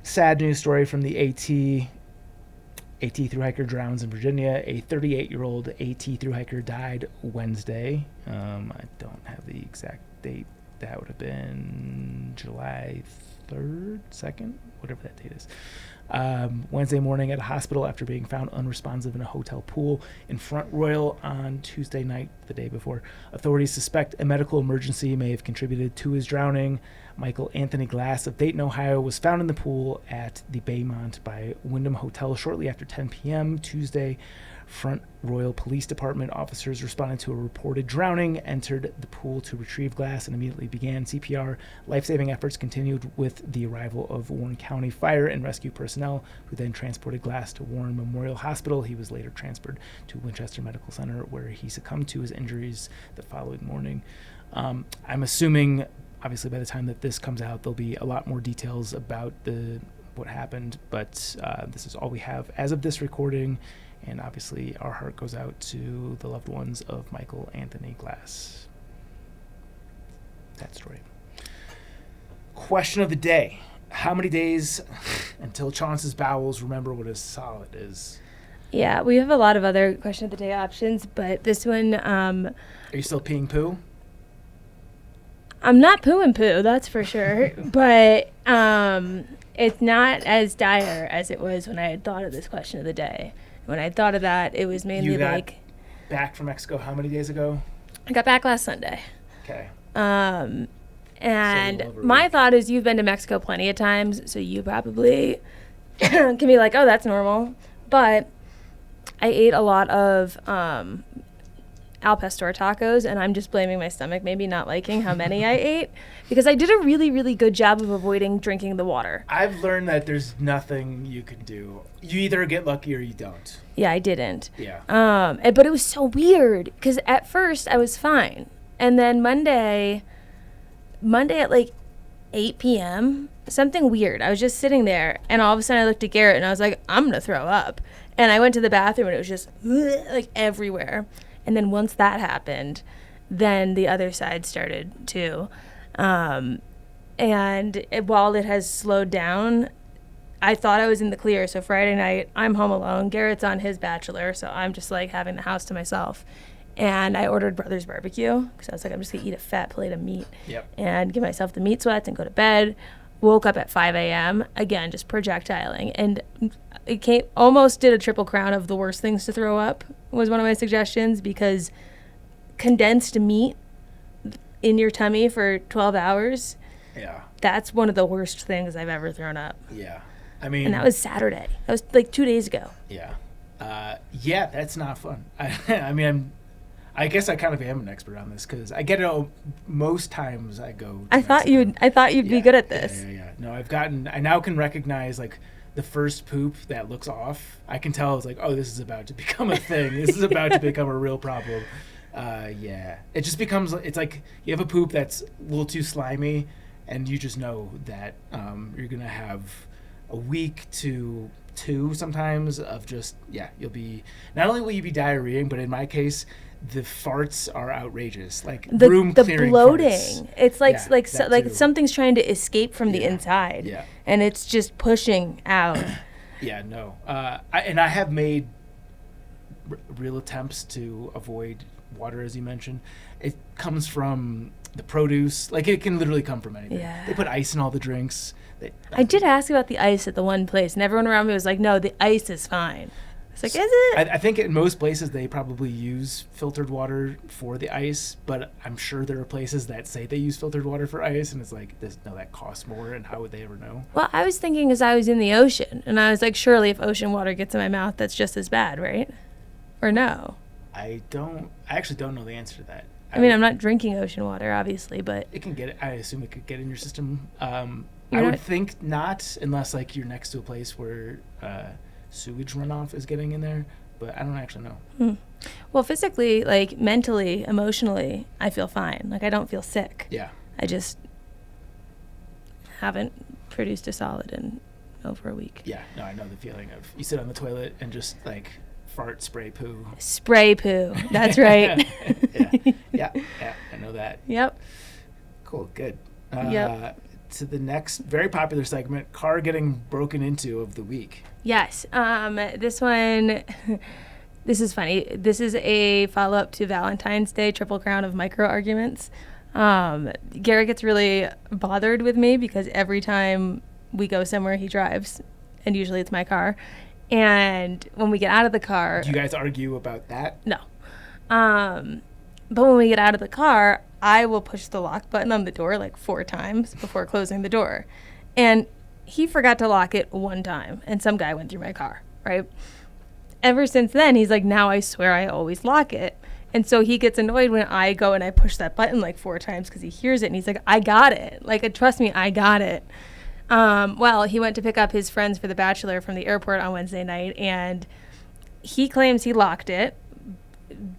S1: Sad news story from the AT thru-hiker drowns in Virginia. A 38-year-old AT thru-hiker died Wednesday. I don't have the exact date. That would have been July 3rd, 2nd, whatever that date is. Wednesday morning at a hospital after being found unresponsive in a hotel pool in Front Royal on Tuesday night, the day before. Authorities suspect a medical emergency may have contributed to his drowning. Michael Anthony Glass of Dayton, Ohio, was found in the pool at the Baymont by Wyndham Hotel shortly after 10 p.m. Tuesday. Front Royal Police Department officers responded to a reported drowning, entered the pool to retrieve Glass, and immediately began CPR. Life-saving efforts continued with the arrival of Warren County Fire and Rescue personnel. personnel, who then transported Glass to Warren Memorial Hospital. He was later transferred to Winchester Medical Center, where he succumbed to his injuries the following morning. I'm assuming, obviously, by the time that this comes out, there'll be a lot more details about what happened, but this is all we have as of this recording, and obviously our heart goes out to the loved ones of Michael Anthony Glass. That story. Question of the day. How many days until Chaunce's bowels remember what a solid is?
S3: Yeah, we have a lot of other question of the day options, but this one...
S1: Are you still peeing poo?
S3: I'm not pooing poo, that's for sure. But it's not as dire as it was when I had thought of this question of the day. When I thought of that, it was mainly
S1: you got
S3: like...
S1: back from Mexico how many days ago?
S3: I got back last Sunday.
S1: Okay.
S3: And my thought is you've been to Mexico plenty of times, so you probably can be like, oh, that's normal. But I ate a lot of al pastor tacos, and I'm just blaming my stomach, maybe not liking how many I ate, because I did a really, really good job of avoiding drinking the water.
S1: I've learned that there's nothing you can do. You either get lucky or you don't.
S3: Yeah, I didn't.
S1: Yeah.
S3: But it was so weird, because at first I was fine. And then Monday at like 8 p.m., something weird. I was just sitting there, and all of a sudden I looked at Garrett, and I was like, I'm going to throw up. And I went to the bathroom, and it was just like everywhere. And then once that happened, then the other side started too. While it has slowed down, I thought I was in the clear. So Friday night, I'm home alone. Garrett's on his bachelor, so I'm just like having the house to myself. And I ordered Brothers Barbecue because I was like, I'm just going to eat a fat plate of meat and give myself the meat sweats and go to bed. Woke up at 5 a.m. Again, just projectiling. And it almost did a triple crown of the worst things to throw up was one of my suggestions, because condensed meat in your tummy for 12 hours, that's one of the worst things I've ever thrown up.
S1: Yeah. I mean...
S3: And that was Saturday. That was like 2 days ago.
S1: Yeah. That's not fun. I guess I kind of am an expert on this because I get it most times I go.
S3: I thought you'd be good at this.
S1: Yeah. No, I now can recognize like the first poop that looks off. I can tell it's like, oh, this is about to become a thing. This is about to become a real problem. It just becomes, it's like you have a poop that's a little too slimy, and you just know that you're going to have a week to 2 sometimes of just, you'll be, not only will you be diarrheaing, but in my case, the farts are outrageous. Like room clearing
S3: bloating.
S1: Farts.
S3: It's like something's trying to escape from the inside.
S1: Yeah.
S3: And it's just pushing out.
S1: I have made real attempts to avoid water, as you mentioned. It comes from the produce. Like, it can literally come from anything.
S3: Yeah.
S1: They put ice in all the drinks.
S3: I did ask about the ice at the one place, and everyone around me was like, no, the ice is fine. It's like, is it?
S1: I think in most places they probably use filtered water for the ice, but I'm sure there are places that say they use filtered water for ice, and it's like, that costs more, and how would they ever know?
S3: Well, I was thinking as I was in the ocean, and I was like, surely if ocean water gets in my mouth, that's just as bad, right? Or no?
S1: I actually don't know the answer to that.
S3: I mean, I'm not drinking ocean water, obviously, but...
S1: It can get, I assume it could get in your system. I would think not, unless, like, you're next to a place where sewage runoff is getting in there, but I don't actually know.
S3: Well, physically, like, mentally, emotionally, I feel fine. Like, I don't feel sick.
S1: Yeah.
S3: I just haven't produced a solid in over a week.
S1: Yeah, no, I know the feeling of you sit on the toilet and just, like, fart, spray poo.
S3: Spray poo. That's right.
S1: Yeah, I know that.
S3: Yep.
S1: Cool, good.
S3: Yep.
S1: To the next very popular segment, car getting broken into of the week.
S3: Yes. This one, this is funny. This is a follow-up to Valentine's Day triple crown of micro arguments. Garrett gets really bothered with me because every time we go somewhere, he drives, and usually it's my car. And when we get out of the car... Do
S1: you guys argue about that?
S3: No. But when we get out of the car, I will push the lock button on the door like 4 times before closing the door. And he forgot to lock it one time, and some guy went through my car, right? Ever since then, he's like, now I swear I always lock it. And so he gets annoyed when I go and I push that button like 4 times because he hears it, and he's like, I got it. Like, trust me, I got it. Well, he went to pick up his friends for the Bachelor from the airport on Wednesday night, and he claims he locked it,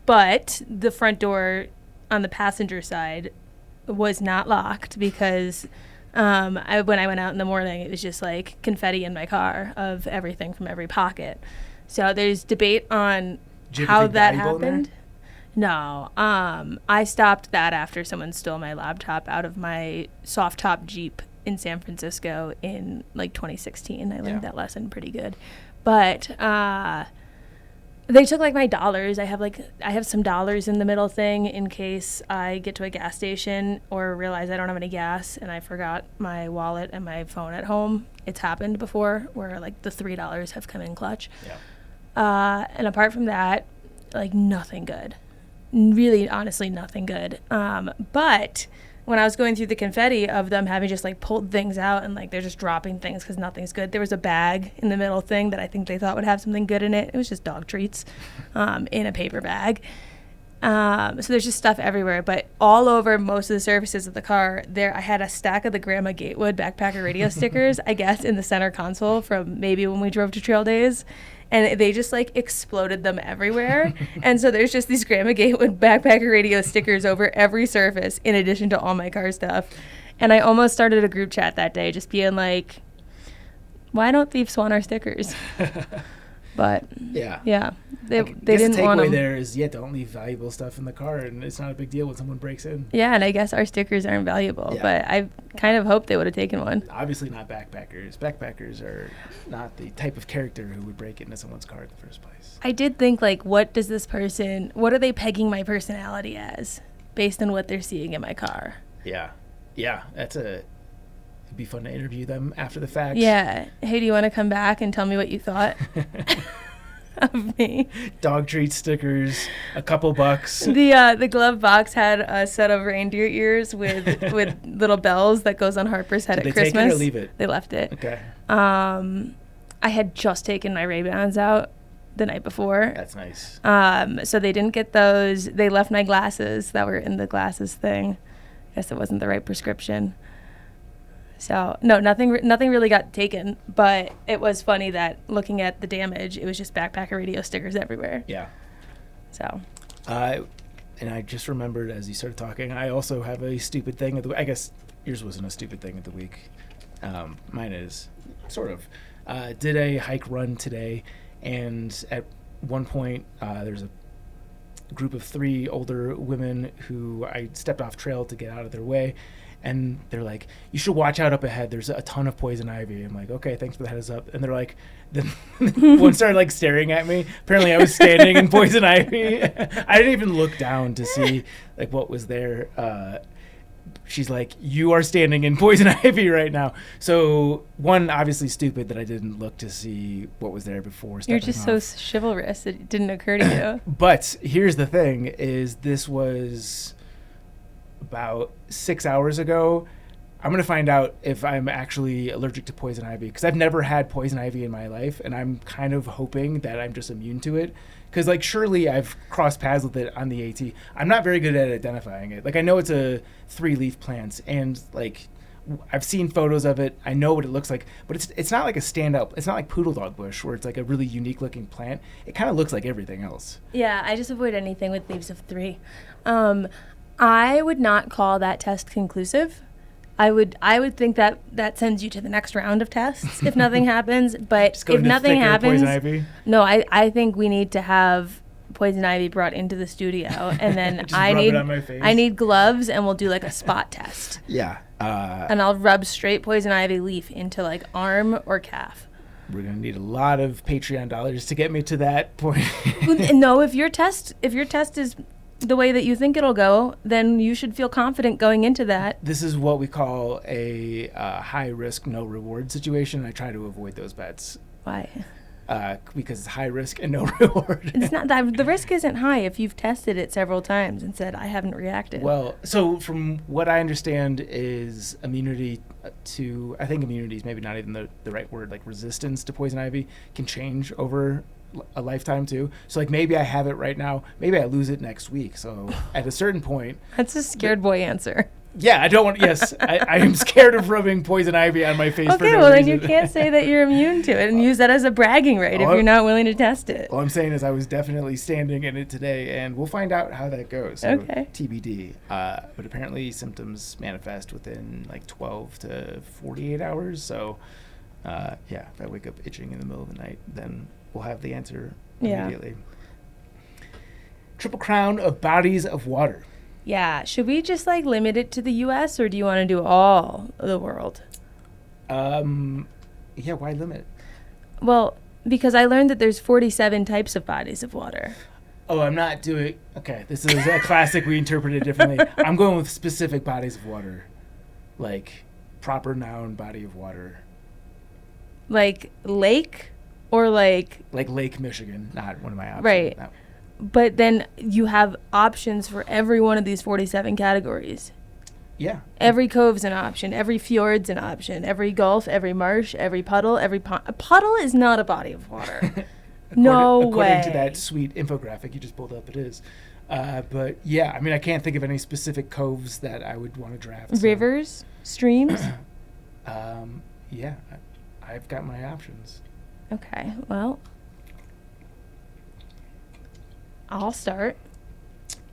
S3: but the front door on the passenger side was not locked because when I went out in the morning, it was just like confetti in my car of everything from every pocket. So there's debate on how that happened. No. I stopped that after someone stole my laptop out of my soft top Jeep in San Francisco in like 2016. I learned that lesson pretty good. But they took like my dollars. I have some dollars in the middle thing in case I get to a gas station or realize I don't have any gas and I forgot my wallet and my phone at home. It's happened before where like the $3 have come in clutch. Yeah. And apart from that, like nothing good. Really, honestly, nothing good. But when I was going through the confetti of them having just like pulled things out and like they're just dropping things because nothing's good, there was a bag in the middle thing that I think they thought would have something good in it. It was just dog treats in a paper bag. So there's just stuff everywhere, but all over most of the surfaces of the car, I had a stack of the Grandma Gatewood backpacker radio stickers, I guess, in the center console from maybe when we drove to Trail Days. And they just like exploded them everywhere. And so there's just these Grandma Gatewood backpacker radio stickers over every surface in addition to all my car stuff. And I almost started a group chat that day just being like, why don't thieves want our stickers? But yeah, they didn't want them.
S1: The takeaway there is, don't leave valuable stuff in the car, and it's not a big deal when someone breaks in.
S3: Yeah, and I guess our stickers aren't valuable, but I kind of hoped they would have taken one.
S1: Obviously not backpackers. Backpackers are not the type of character who would break into someone's car in the first place.
S3: I did think, like, what are they pegging my personality as based on what they're seeing in my car?
S1: Yeah, it'd be fun to interview them after the fact.
S3: Yeah. Hey, do you want to come back and tell me what you thought of me?
S1: Dog treat stickers, a couple bucks.
S3: The glove box had a set of reindeer ears with little bells that goes on Harper's head at Christmas.
S1: Did they take it or leave it?
S3: They left it.
S1: Okay.
S3: I had just taken my Ray-Bans out the night before.
S1: That's nice.
S3: So they didn't get those. They left my glasses that were in the glasses thing. I guess it wasn't the right prescription. So, no, nothing really got taken, but it was funny that looking at the damage, it was just backpacker radio stickers everywhere.
S1: Yeah.
S3: So.
S1: And I just remembered as you started talking, I also have a stupid thing of the week. I guess yours wasn't a stupid thing of the week. Mine is, sort of. Did a hike run today, and at one point, there's a group of 3 older women who I stepped off trail to get out of their way. And they're like, you should watch out up ahead. There's a ton of poison ivy. I'm like, okay, thanks for the heads up. And they're like, then one started like staring at me. Apparently I was standing in poison ivy. I didn't even look down to see like what was there. She's like, you are standing in poison ivy right now. So one, obviously stupid that I didn't look to see what was there before.
S3: You're just so chivalrous. It didn't occur to you.
S1: But here's the thing is this was about 6 hours ago. I'm going to find out if I'm actually allergic to poison ivy because I've never had poison ivy in my life, and I'm kind of hoping that I'm just immune to it because like surely I've crossed paths with it on the AT. I'm not very good at identifying it. Like I know it's a 3-leaf plant, and like I've seen photos of it. I know what it looks like, but it's not like a standout. It's not like poodle dog bush where it's like a really unique looking plant. It kind of looks like everything else.
S3: Yeah, I just avoid anything with leaves of 3. I would not call that test conclusive. I would think that sends you to the next round of tests if nothing happens. But if nothing happens, no, I think we need to have poison ivy brought into the studio, and then I need gloves, and we'll do like a spot test.
S1: Yeah.
S3: And I'll rub straight poison ivy leaf into like arm or calf.
S1: We're gonna need a lot of Patreon dollars to get me to that point.
S3: No, if your test is the way that you think it'll go, then you should feel confident going into that.
S1: This is what we call a high risk, no reward situation. I try to avoid those bets.
S3: Why?
S1: Because it's high risk and no reward.
S3: It's not that the risk isn't high if you've tested it several times and said I haven't reacted.
S1: Well, so from what I understand is immunity to, I think immunity is maybe not even the right word, like resistance to poison ivy can change over a lifetime too. So like maybe I have it right now, maybe I lose it next week. So at a certain point.
S3: That's a scared boy answer.
S1: Yeah, I don't want. Yes, I am scared of rubbing poison ivy on my face.
S3: Okay,
S1: for no
S3: well then
S1: reason.
S3: you can't say that you're immune to it and use that as a bragging right if you're not willing to test it.
S1: All I'm saying is I was definitely standing in it today, and we'll find out how that goes. So
S3: Okay.
S1: TBD. But apparently symptoms manifest within like 12 to 48 hours. So yeah, if I wake up itching in the middle of the night, then we'll have the answer immediately. Triple crown of bodies of water.
S3: Yeah, should we just like limit it to the U.S. or do you want to do all of the world?
S1: Yeah, why limit?
S3: Well, because I learned that there's 47 types of bodies of water.
S1: Oh, I'm not doing. Okay, this is a classic. We interpret it differently. I'm going with specific bodies of water, like proper noun body of water.
S3: Like lake or like
S1: Lake Michigan, not one of my options.
S3: Right.
S1: No.
S3: But then you have options for every one of these 47 categories.
S1: Yeah.
S3: Every cove's an option. Every fjord's an option. Every gulf, every marsh, every puddle, every pond. A puddle is not a body of water.
S1: According to that sweet infographic you just pulled up, it is. But yeah, I mean, I can't think of any specific coves that I would want to draft. So.
S3: Rivers, streams.
S1: Yeah, I've got my options.
S3: Okay, well, I'll start.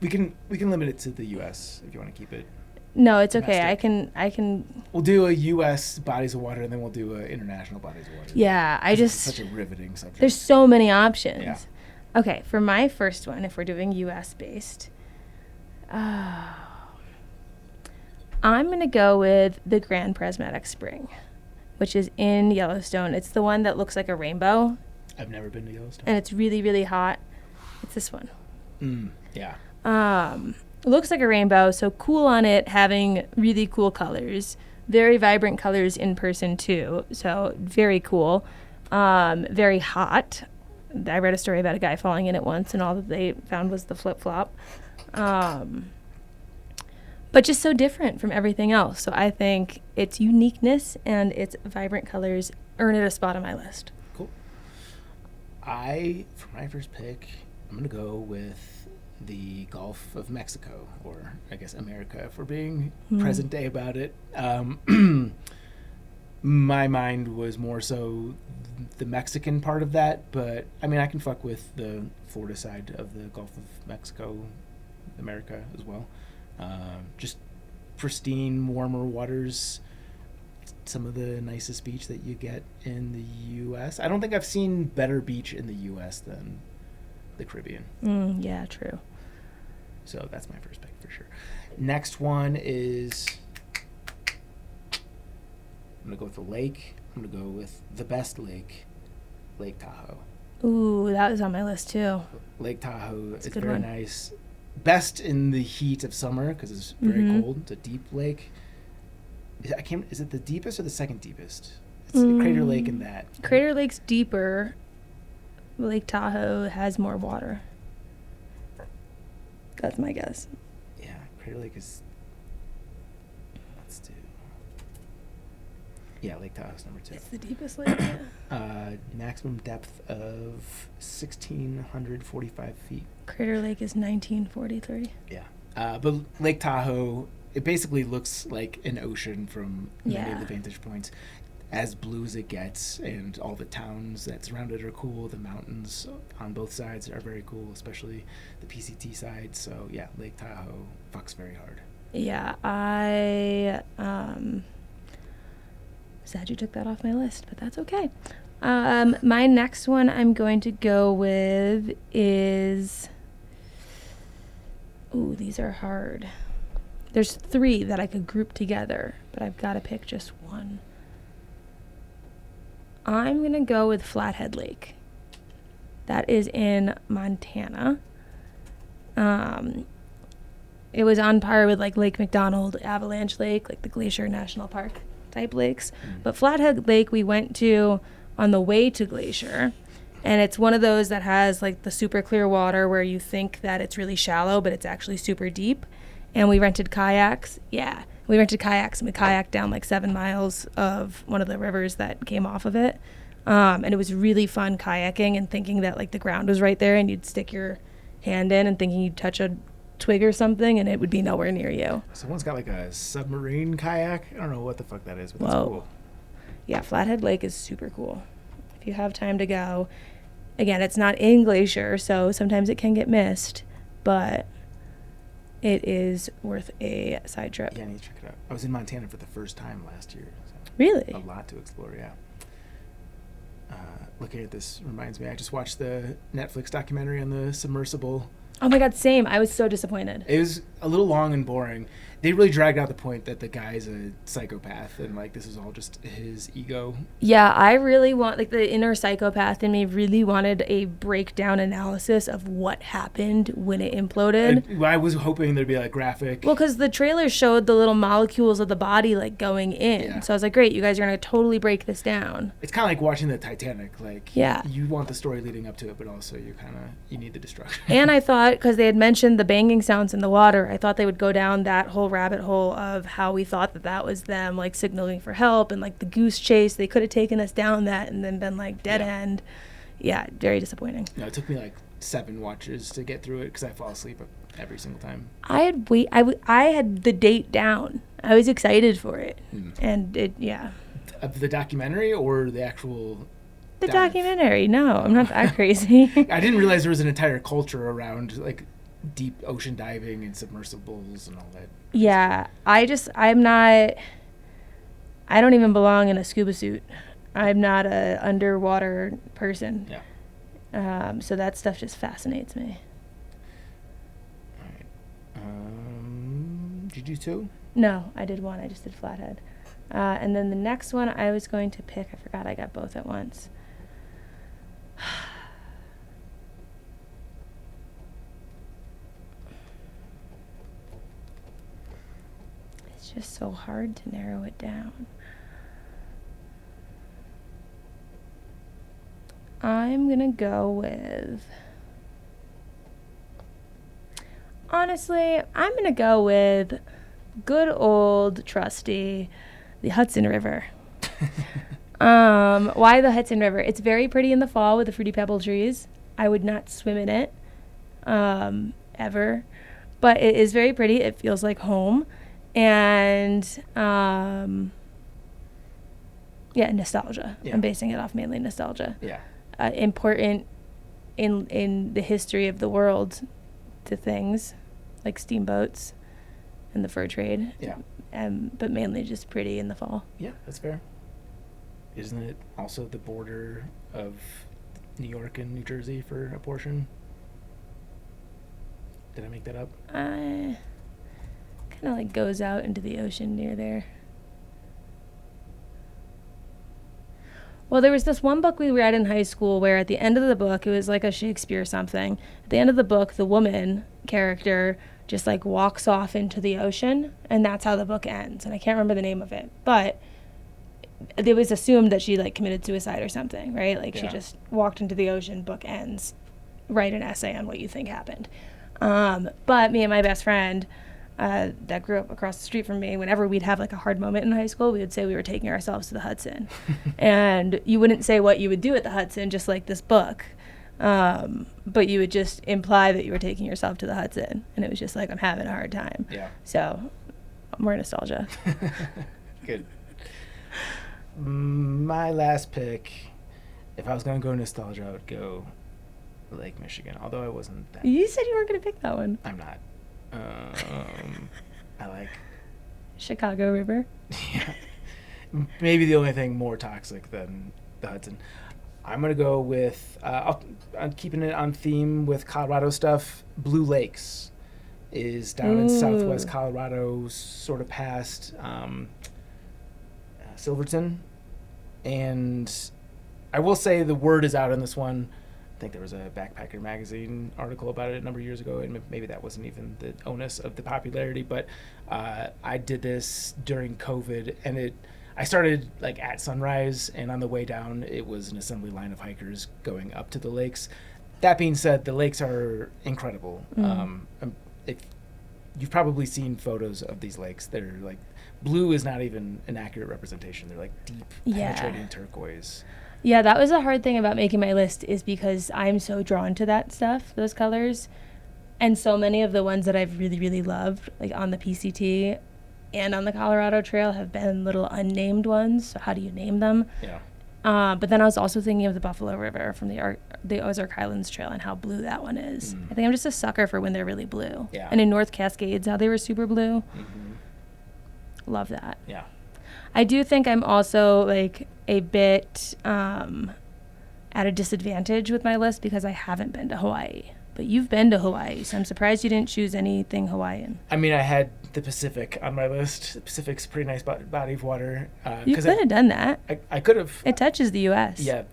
S1: We can limit it to the U.S. if you want to keep it.
S3: No, it's okay.
S1: Domestic.
S3: I can.
S1: We'll do a U.S. bodies of water, and then we'll do a international bodies of water.
S3: Yeah,
S1: It's such a riveting subject.
S3: There's so many options.
S1: Yeah.
S3: Okay, for my first one, if we're doing U.S. based, I'm gonna go with the Grand Prismatic Spring, which is in Yellowstone. It's the one that looks like a rainbow.
S1: I've never been to Yellowstone.
S3: And it's really, really hot. It's this one.
S1: Yeah.
S3: It looks like a rainbow, so cool on it, having really cool colors. Very vibrant colors in person, too. So very cool. Very hot. I read a story about a guy falling in it once, and all that they found was the flip-flop. But just so different from everything else. So I think its uniqueness and its vibrant colors earn it a spot on my list.
S1: Cool. For my first pick, I'm going to go with the Gulf of Mexico, or I guess America, if we're being present day about it. My mind was more so the Mexican part of that, but I mean, I can fuck with the Florida side of the Gulf of Mexico, America as well. Just pristine, warmer waters. Some of the nicest beach that you get in the U.S. I don't think I've seen better beach in the U.S. than the Caribbean.
S3: Yeah, true.
S1: So that's my first pick for sure. Next one is, I'm going to go with the lake. I'm going to go with the best lake, Lake Tahoe.
S3: Ooh, that was on my list too.
S1: Lake Tahoe is
S3: good
S1: very
S3: one.
S1: nice. Best in the heat of summer because it's very cold. It's a deep lake. Is it the deepest or the second deepest? It's Crater Lake and that.
S3: Crater Lake's deeper. Lake Tahoe has more water. That's my guess.
S1: Yeah, Crater Lake is. Let's do. Yeah, Lake Tahoe's number 2.
S3: It's the deepest lake.
S1: Maximum depth of 1,645 feet.
S3: Crater Lake is 1943.
S1: Yeah. But Lake Tahoe, it basically looks like an ocean from many of the vantage points. As blue as it gets, and all the towns that surround it are cool. The mountains on both sides are very cool, especially the PCT side. So yeah, Lake Tahoe fucks very hard.
S3: Yeah, I sad you took that off my list, but that's okay. My next one I'm going to go with is, ooh, these are hard. There's 3 that I could group together, but I've got to pick just one. I'm going to go with Flathead Lake. That is in Montana. It was on par with like Lake McDonald, Avalanche Lake, like the Glacier National Park type lakes. But Flathead Lake we went to on the way to Glacier. And it's one of those that has like the super clear water where you think that it's really shallow, but it's actually super deep. And we rented kayaks. Yeah. We rented kayaks and we kayaked down like 7 miles of one of the rivers that came off of it. And it was really fun kayaking and thinking that like the ground was right there and you'd stick your hand in and thinking you'd touch a twig or something, and it would be nowhere near you.
S1: Someone's got like a submarine kayak. I don't know what the fuck that is, but that's
S3: Whoa.
S1: cool.
S3: Yeah, Flathead Lake is super cool. If you have time to go. Again, it's not in Glacier, so sometimes it can get missed, but it is worth a side trip.
S1: Yeah, I need to check it out. I was in Montana for the first time last year. So
S3: Really?
S1: a lot to explore, yeah. Looking at this reminds me, I just watched the Netflix documentary on the submersible.
S3: Oh my God, same. I was so disappointed.
S1: It was a little long and boring. They really dragged out the point that the guy's a psychopath and like this is all just his ego.
S3: Yeah, I really want, like, the inner psychopath in me really wanted a breakdown analysis of what happened when it imploded.
S1: And I was hoping there'd be like graphic.
S3: Well, because the trailer showed the little molecules of the body like going in.
S1: Yeah.
S3: So I was like, great, you guys are going to totally break this down.
S1: It's kind of like watching the Titanic. Like,
S3: Yeah.
S1: you want the story leading up to it, but also you need the destruction.
S3: And I thought, because they had mentioned the banging sounds in the water, I thought they would go down that whole rabbit hole of how we thought that was them like signaling for help, and like the goose chase. They could have taken us down that and then been like dead end. Yeah, very disappointing.
S1: No, it took me like 7 watches to get through it because I fall asleep every single time.
S3: I had the date down. I was excited for it, and it
S1: Of the documentary or the actual
S3: the
S1: dive?
S3: documentary. No, I'm not that crazy.
S1: I didn't realize there was an entire culture around like deep ocean diving and submersibles and all that.
S3: Yeah, I don't even belong in a scuba suit. I'm not a underwater person.
S1: Yeah.
S3: So that stuff just fascinates me.
S1: All right. Did you do 2?
S3: No, I did 1. I just did Flathead. And then the next one I was going to pick, I forgot I got both at once. It's just so hard to narrow it down. I'm going to go with... Honestly, I'm going to go with good old trusty, the Hudson River. Why the Hudson River? It's very pretty in the fall with the Fruity Pebble trees. I would not swim in it ever, but it is very pretty. It feels like home. And nostalgia.
S1: Yeah.
S3: I'm basing it off mainly nostalgia.
S1: Yeah.
S3: Important in the history of the world to things like steamboats and the fur trade.
S1: Yeah.
S3: But mainly just pretty in the fall.
S1: Yeah, that's fair. Isn't it also the border of New York and New Jersey for a portion? Did I make that up?
S3: Kind of like goes out into the ocean near there. Well, there was this one book we read in high school where at the end of the book, it was like a Shakespeare something. At the end of the book, the woman character just like walks off into the ocean, and that's how the book ends. And I can't remember the name of it, but it was assumed that she like committed suicide or something, right? Like she just walked into the ocean, book ends, write an essay on what you think happened. But me and my best friend that grew up across the street from me, whenever we'd have like a hard moment in high school, we would say we were taking ourselves to the Hudson. And you wouldn't say what you would do at the Hudson, just like this book. But you would just imply that you were taking yourself to the Hudson. And it was just like, I'm having a hard time.
S1: Yeah.
S3: So more nostalgia.
S1: Good. My last pick, if I was going to go nostalgia, I would go Lake Michigan, although I wasn't that.
S3: You said you weren't going to pick that one.
S1: I'm not. I like
S3: Chicago River.
S1: Yeah. Maybe the only thing more toxic than the Hudson. I'm going to go with, I'm keeping it on theme with Colorado stuff. Blue Lakes is down in southwest Colorado, sort of past Silverton. And I will say the word is out on this one. I think there was a Backpacker magazine article about it a number of years ago, and maybe that wasn't even the onus of the popularity, but I did this during COVID, and I started like at sunrise, and on the way down, it was an assembly line of hikers going up to the lakes. That being said, the lakes are incredible. If you've probably seen photos of these lakes, they're like, blue is not even an accurate representation. They're like deep, penetrating turquoise.
S3: Yeah, that was a hard thing about making my list, is because I'm so drawn to that stuff, those colors. And so many of the ones that I've really, really loved, like on the PCT and on the Colorado Trail, have been little unnamed ones. So how do you name them?
S1: Yeah.
S3: But then I was also thinking of the Buffalo River from the Ozark Highlands Trail and how blue that one is. I think I'm just a sucker for when they're really blue.
S1: Yeah.
S3: And in North Cascades, how they were super blue. Love that.
S1: Yeah.
S3: I do think I'm also like a bit at a disadvantage with my list because I haven't been to Hawaii. But you've been to Hawaii, so I'm surprised you didn't choose anything Hawaiian.
S1: I mean, I had the Pacific on my list. The Pacific's a pretty nice body of water.
S3: You could have done that.
S1: I could have.
S3: It touches the U.S.
S1: Yeah.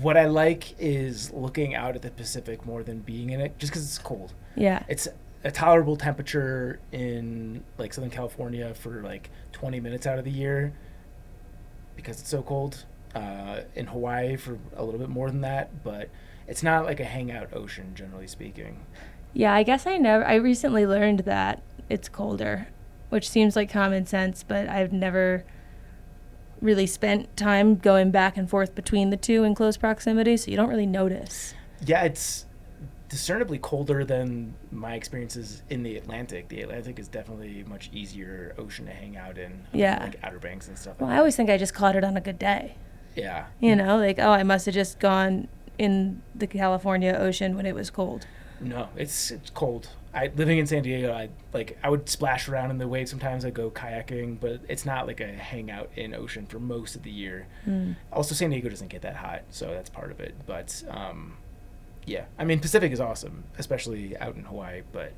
S1: What I like is looking out at the Pacific more than being in it, just because it's cold.
S3: Yeah.
S1: It's a tolerable temperature in like Southern California for like 20 minutes out of the year because it's so cold. In Hawaii for a little bit more than that, but it's not like a hangout ocean, generally speaking.
S3: Yeah, I guess I recently learned that it's colder, which seems like common sense, but I've never really spent time going back and forth between the two in close proximity, so you don't really notice.
S1: Yeah, it's discernibly colder than my experiences in the Atlantic. The Atlantic is definitely a much easier ocean to hang out in.
S3: Yeah.
S1: Like Outer Banks and stuff.
S3: Well, I always think I just caught it on a good day.
S1: Yeah.
S3: You know, like, oh, I must have just gone in the California Ocean when it was cold.
S1: No, it's cold. Living in San Diego, I would splash around in the waves sometimes. I go kayaking, but it's not like a hangout in ocean for most of the year. Also, San Diego doesn't get that hot, so that's part of it. But yeah, I mean, Pacific is awesome, especially out in Hawaii. But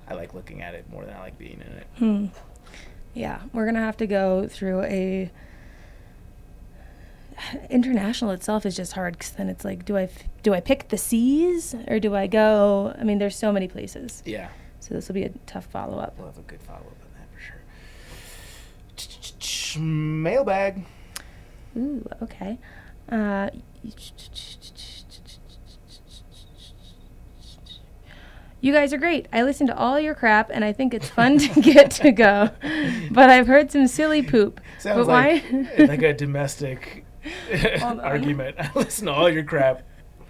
S1: I like looking at it more than I like being in it.
S3: Yeah, we're gonna have to go through a. International itself is just hard because then it's like, do I pick the seas or do I go? I mean, there's so many places.
S1: Yeah.
S3: So this will be a tough follow-up.
S1: We'll have a good follow-up on that for sure. Mailbag.
S3: Ooh, okay. You guys are great. I listen to all your crap, and I think it's fun to get to go. But I've heard some silly poop.
S1: Sounds
S3: but
S1: like,
S3: why?
S1: like a domestic argument. I listen to all your crap.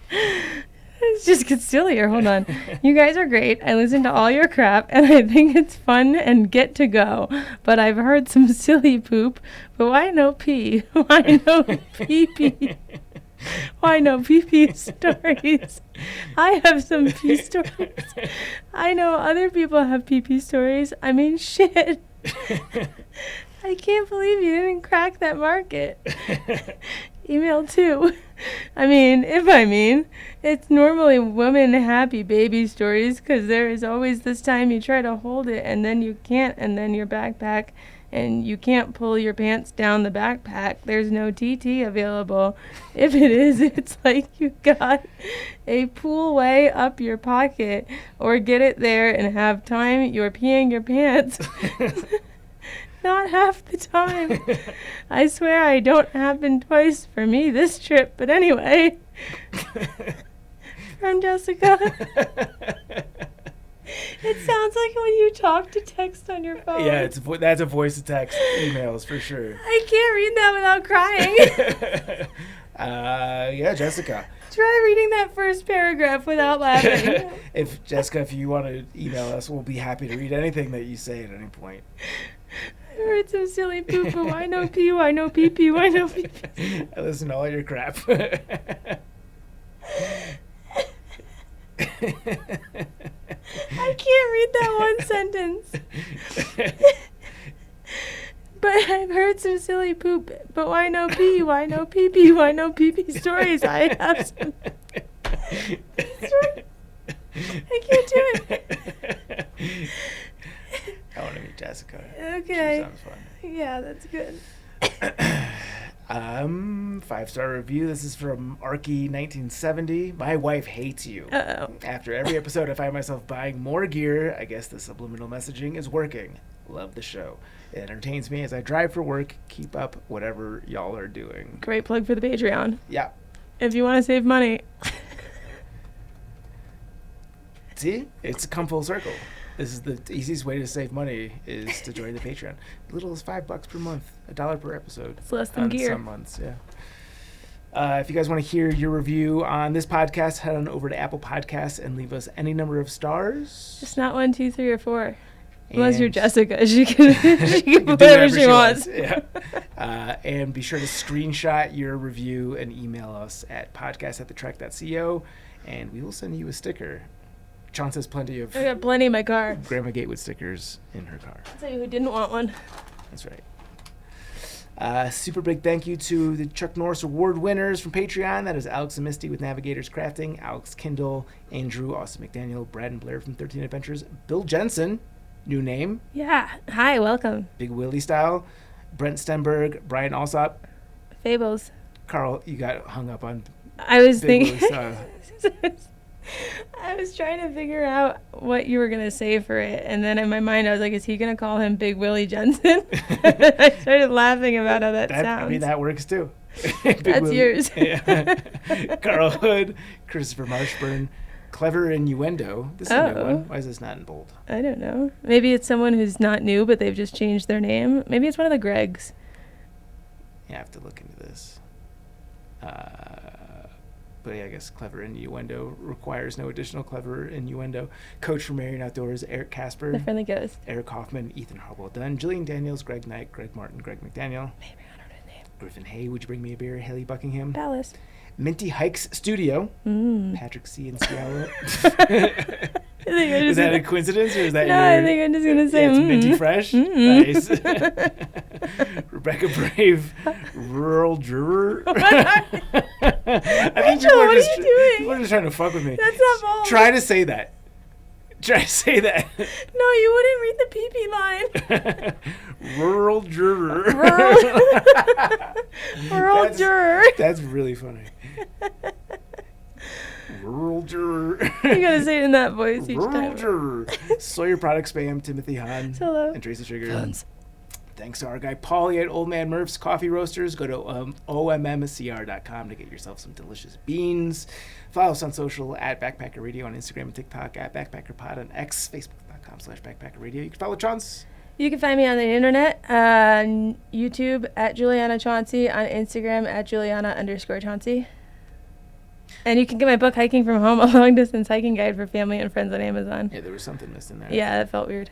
S3: It just gets sillier. Hold on. You guys are great. I listen to all your crap, and I think it's fun and get to go. But I've heard some silly poop. But why no pee? Why no pee-pee? Why no pee-pee stories? I have some pee stories. I know other people have pee-pee stories. I mean, shit. I can't believe you didn't crack that market. Email 2. It's normally women happy baby stories because there is always this time you try to hold it and then you can't, and then your backpack and you can't pull your pants down the backpack. There's no TT available. If it is, it's like you got a pool way up your pocket, or get it there and have time you're peeing your pants. Not half the time. I swear I don't happen twice for me this trip, but anyway. From Jessica. It sounds like when you talk to text on your phone.
S1: Yeah, that's a voice to text emails for sure.
S3: I can't read that without crying.
S1: Yeah, Jessica.
S3: Try reading that first paragraph without laughing.
S1: If you want to email us, we'll be happy to read anything that you say at any point.
S3: I heard some silly poop, but why no pee? Why no pee pee? Why no pee pee?
S1: I listen to all your crap.
S3: I can't read that one sentence. But I've heard some silly poop, but why no pee? Why no pee pee? Why no pee pee stories? I have some. I can't do it.
S1: I want to meet Jessica.
S3: Okay.
S1: She sounds fun.
S3: Yeah, that's good.
S1: 5-star review. This is from Arky1970. My wife hates you.
S3: Uh-oh.
S1: After every episode, I find myself buying more gear. I guess the subliminal messaging is working. Love the show. It entertains me as I drive for work. Keep up whatever y'all are doing.
S3: Great plug for the Patreon.
S1: Yeah.
S3: If you want to save money.
S1: See? It's come full circle. This is the easiest way to save money is to join the Patreon. Little as $5 per month, $1 per episode.
S3: It's less than
S1: on
S3: gear.
S1: Some months, yeah. If you guys want to hear your review on this podcast, head on over to Apple Podcasts and leave us any number of stars.
S3: Just not 1, 2, 3, or 4. Unless
S1: And
S3: you're Jessica, she can do whatever she wants.
S1: Yeah. And be sure to screenshot your review and email us at podcast@thetrek.co, and we will send you a sticker. Chaunce has plenty of
S3: I got plenty in my car.
S1: Grandma Gatewood stickers in her car.
S3: I'll tell you who didn't want one.
S1: That's right. Super big thank you to the Chuck Norris Award winners from Patreon. That is Alex and Misty with Navigators Crafting, Alex Kindle, Andrew, Austin McDaniel, Brad and Blair from 13 Adventures, Bill Jensen, new name,
S3: Yeah. Hi, welcome.
S1: Big Willie style, Brent Stenberg, Brian Alsop,
S3: Fables.
S1: Carl, you got hung up on
S3: I was
S1: Big
S3: thinking.
S1: Willie style.
S3: I was trying to figure out what you were going to say for it. And then in my mind, I was like, is he going to call him Big Willie Jensen? I started laughing about how that sounds.
S1: I mean, that works too. Big
S3: That's
S1: Willie.
S3: yours.
S1: Yeah. Carl Hood, Christopher Marshburn, Clever Innuendo. This is a new one. Why is this not in bold?
S3: I don't know. Maybe it's someone who's not new, but they've just changed their name. Maybe it's one of the Gregs.
S1: You have to look into this. But yeah, I guess Clever Innuendo requires no additional Clever Innuendo. Coach from Marion Outdoors, Eric Casper,
S3: The Friendly Ghost.
S1: Eric Hoffman, Ethan Harwell Dunn, Jillian Daniels, Greg Knight, Greg Martin, Greg McDaniel,
S3: Maybe I don't know his name.
S1: Griffin Hay, Would You Bring Me a Beer, Haley Buckingham,
S3: Dallas.
S1: Minty Hikes Studio,
S3: Mm.
S1: Patrick C. and Ciala.
S3: I think I
S1: Is
S3: just-
S1: that a coincidence or is that
S3: No,
S1: your...
S3: I think I'm just going to say
S1: Yeah, it's Minty Fresh. Nice. Rebecca Brave, Rural Juror. I think
S3: Rachel, what are you doing?
S1: People are just trying to fuck with me.
S3: That's not bold.
S1: Try to say that. Try to say that.
S3: No, you wouldn't read the pee-pee line.
S1: Rural Juror.
S3: Rural
S1: That's-
S3: juror.
S1: That's really funny. Rural Juror.
S3: You gotta say it in that voice each
S1: Rural
S3: time.
S1: Juror. Sawyer Product Spam, Timothy Hahn,
S3: Hello.
S1: and Tracy Trigger. Thanks to our guy Paulie at Old Man Murph's Coffee Roasters. Go to ommcr.com to get yourself some delicious beans. Follow us on social at Backpacker Radio on Instagram and TikTok, at BackpackerPod on X, Facebook.com/Backpacker Radio. You can follow Chaunce.
S3: You can find me on the internet, on YouTube at Juliana Chauncey, on Instagram at Juliana_Chauncey. And you can get my book, Hiking from Home, a long-distance hiking guide for family and friends on Amazon.
S1: Yeah, there was something missed in there.
S3: Yeah, that felt weird.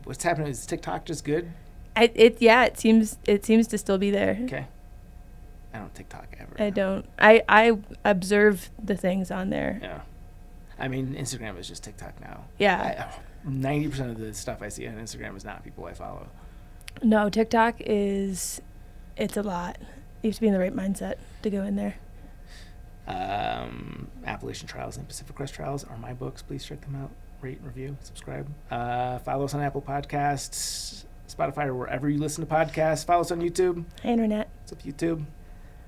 S1: What's happening? Is TikTok just good?
S3: It seems to still be there.
S1: Okay. I don't TikTok ever.
S3: I don't. I observe the things on there.
S1: Yeah. I mean, Instagram is just TikTok now.
S3: Yeah.
S1: 90% of the stuff I see on Instagram is not people I follow.
S3: No, TikTok it's a lot. You have to be in the right mindset to go in there.
S1: Appalachian Trials and Pacific Crest Trials are my books. Please check them out. Rate and review. Subscribe. Follow us on Apple Podcasts, Spotify, or wherever you listen to podcasts. Follow us on YouTube.
S3: Hi, internet.
S1: What's up, YouTube?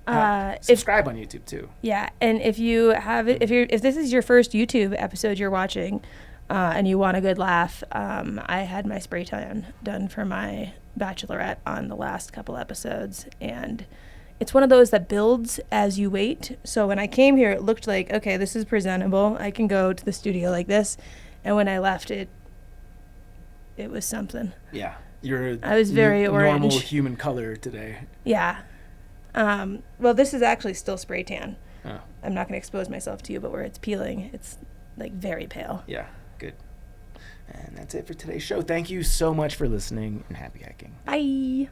S3: If
S1: Subscribe on YouTube too.
S3: Yeah, and if you have it, if this is your first YouTube episode you're watching, and you want a good laugh, I had my spray tan done for my bachelorette on the last couple episodes, and it's one of those that builds as you wait. So when I came here, it looked like, okay, this is presentable. I can go to the studio like this, and when I left it was something.
S1: Yeah, you're.
S3: I was very
S1: normal
S3: orange.
S1: human color today.
S3: Yeah. Well, this is actually still spray tan.
S1: Oh.
S3: I'm not going to expose myself to you, but where it's peeling, it's like very pale.
S1: Yeah, good. And that's it for today's show. Thank you so much for listening, and happy hiking.
S3: Bye.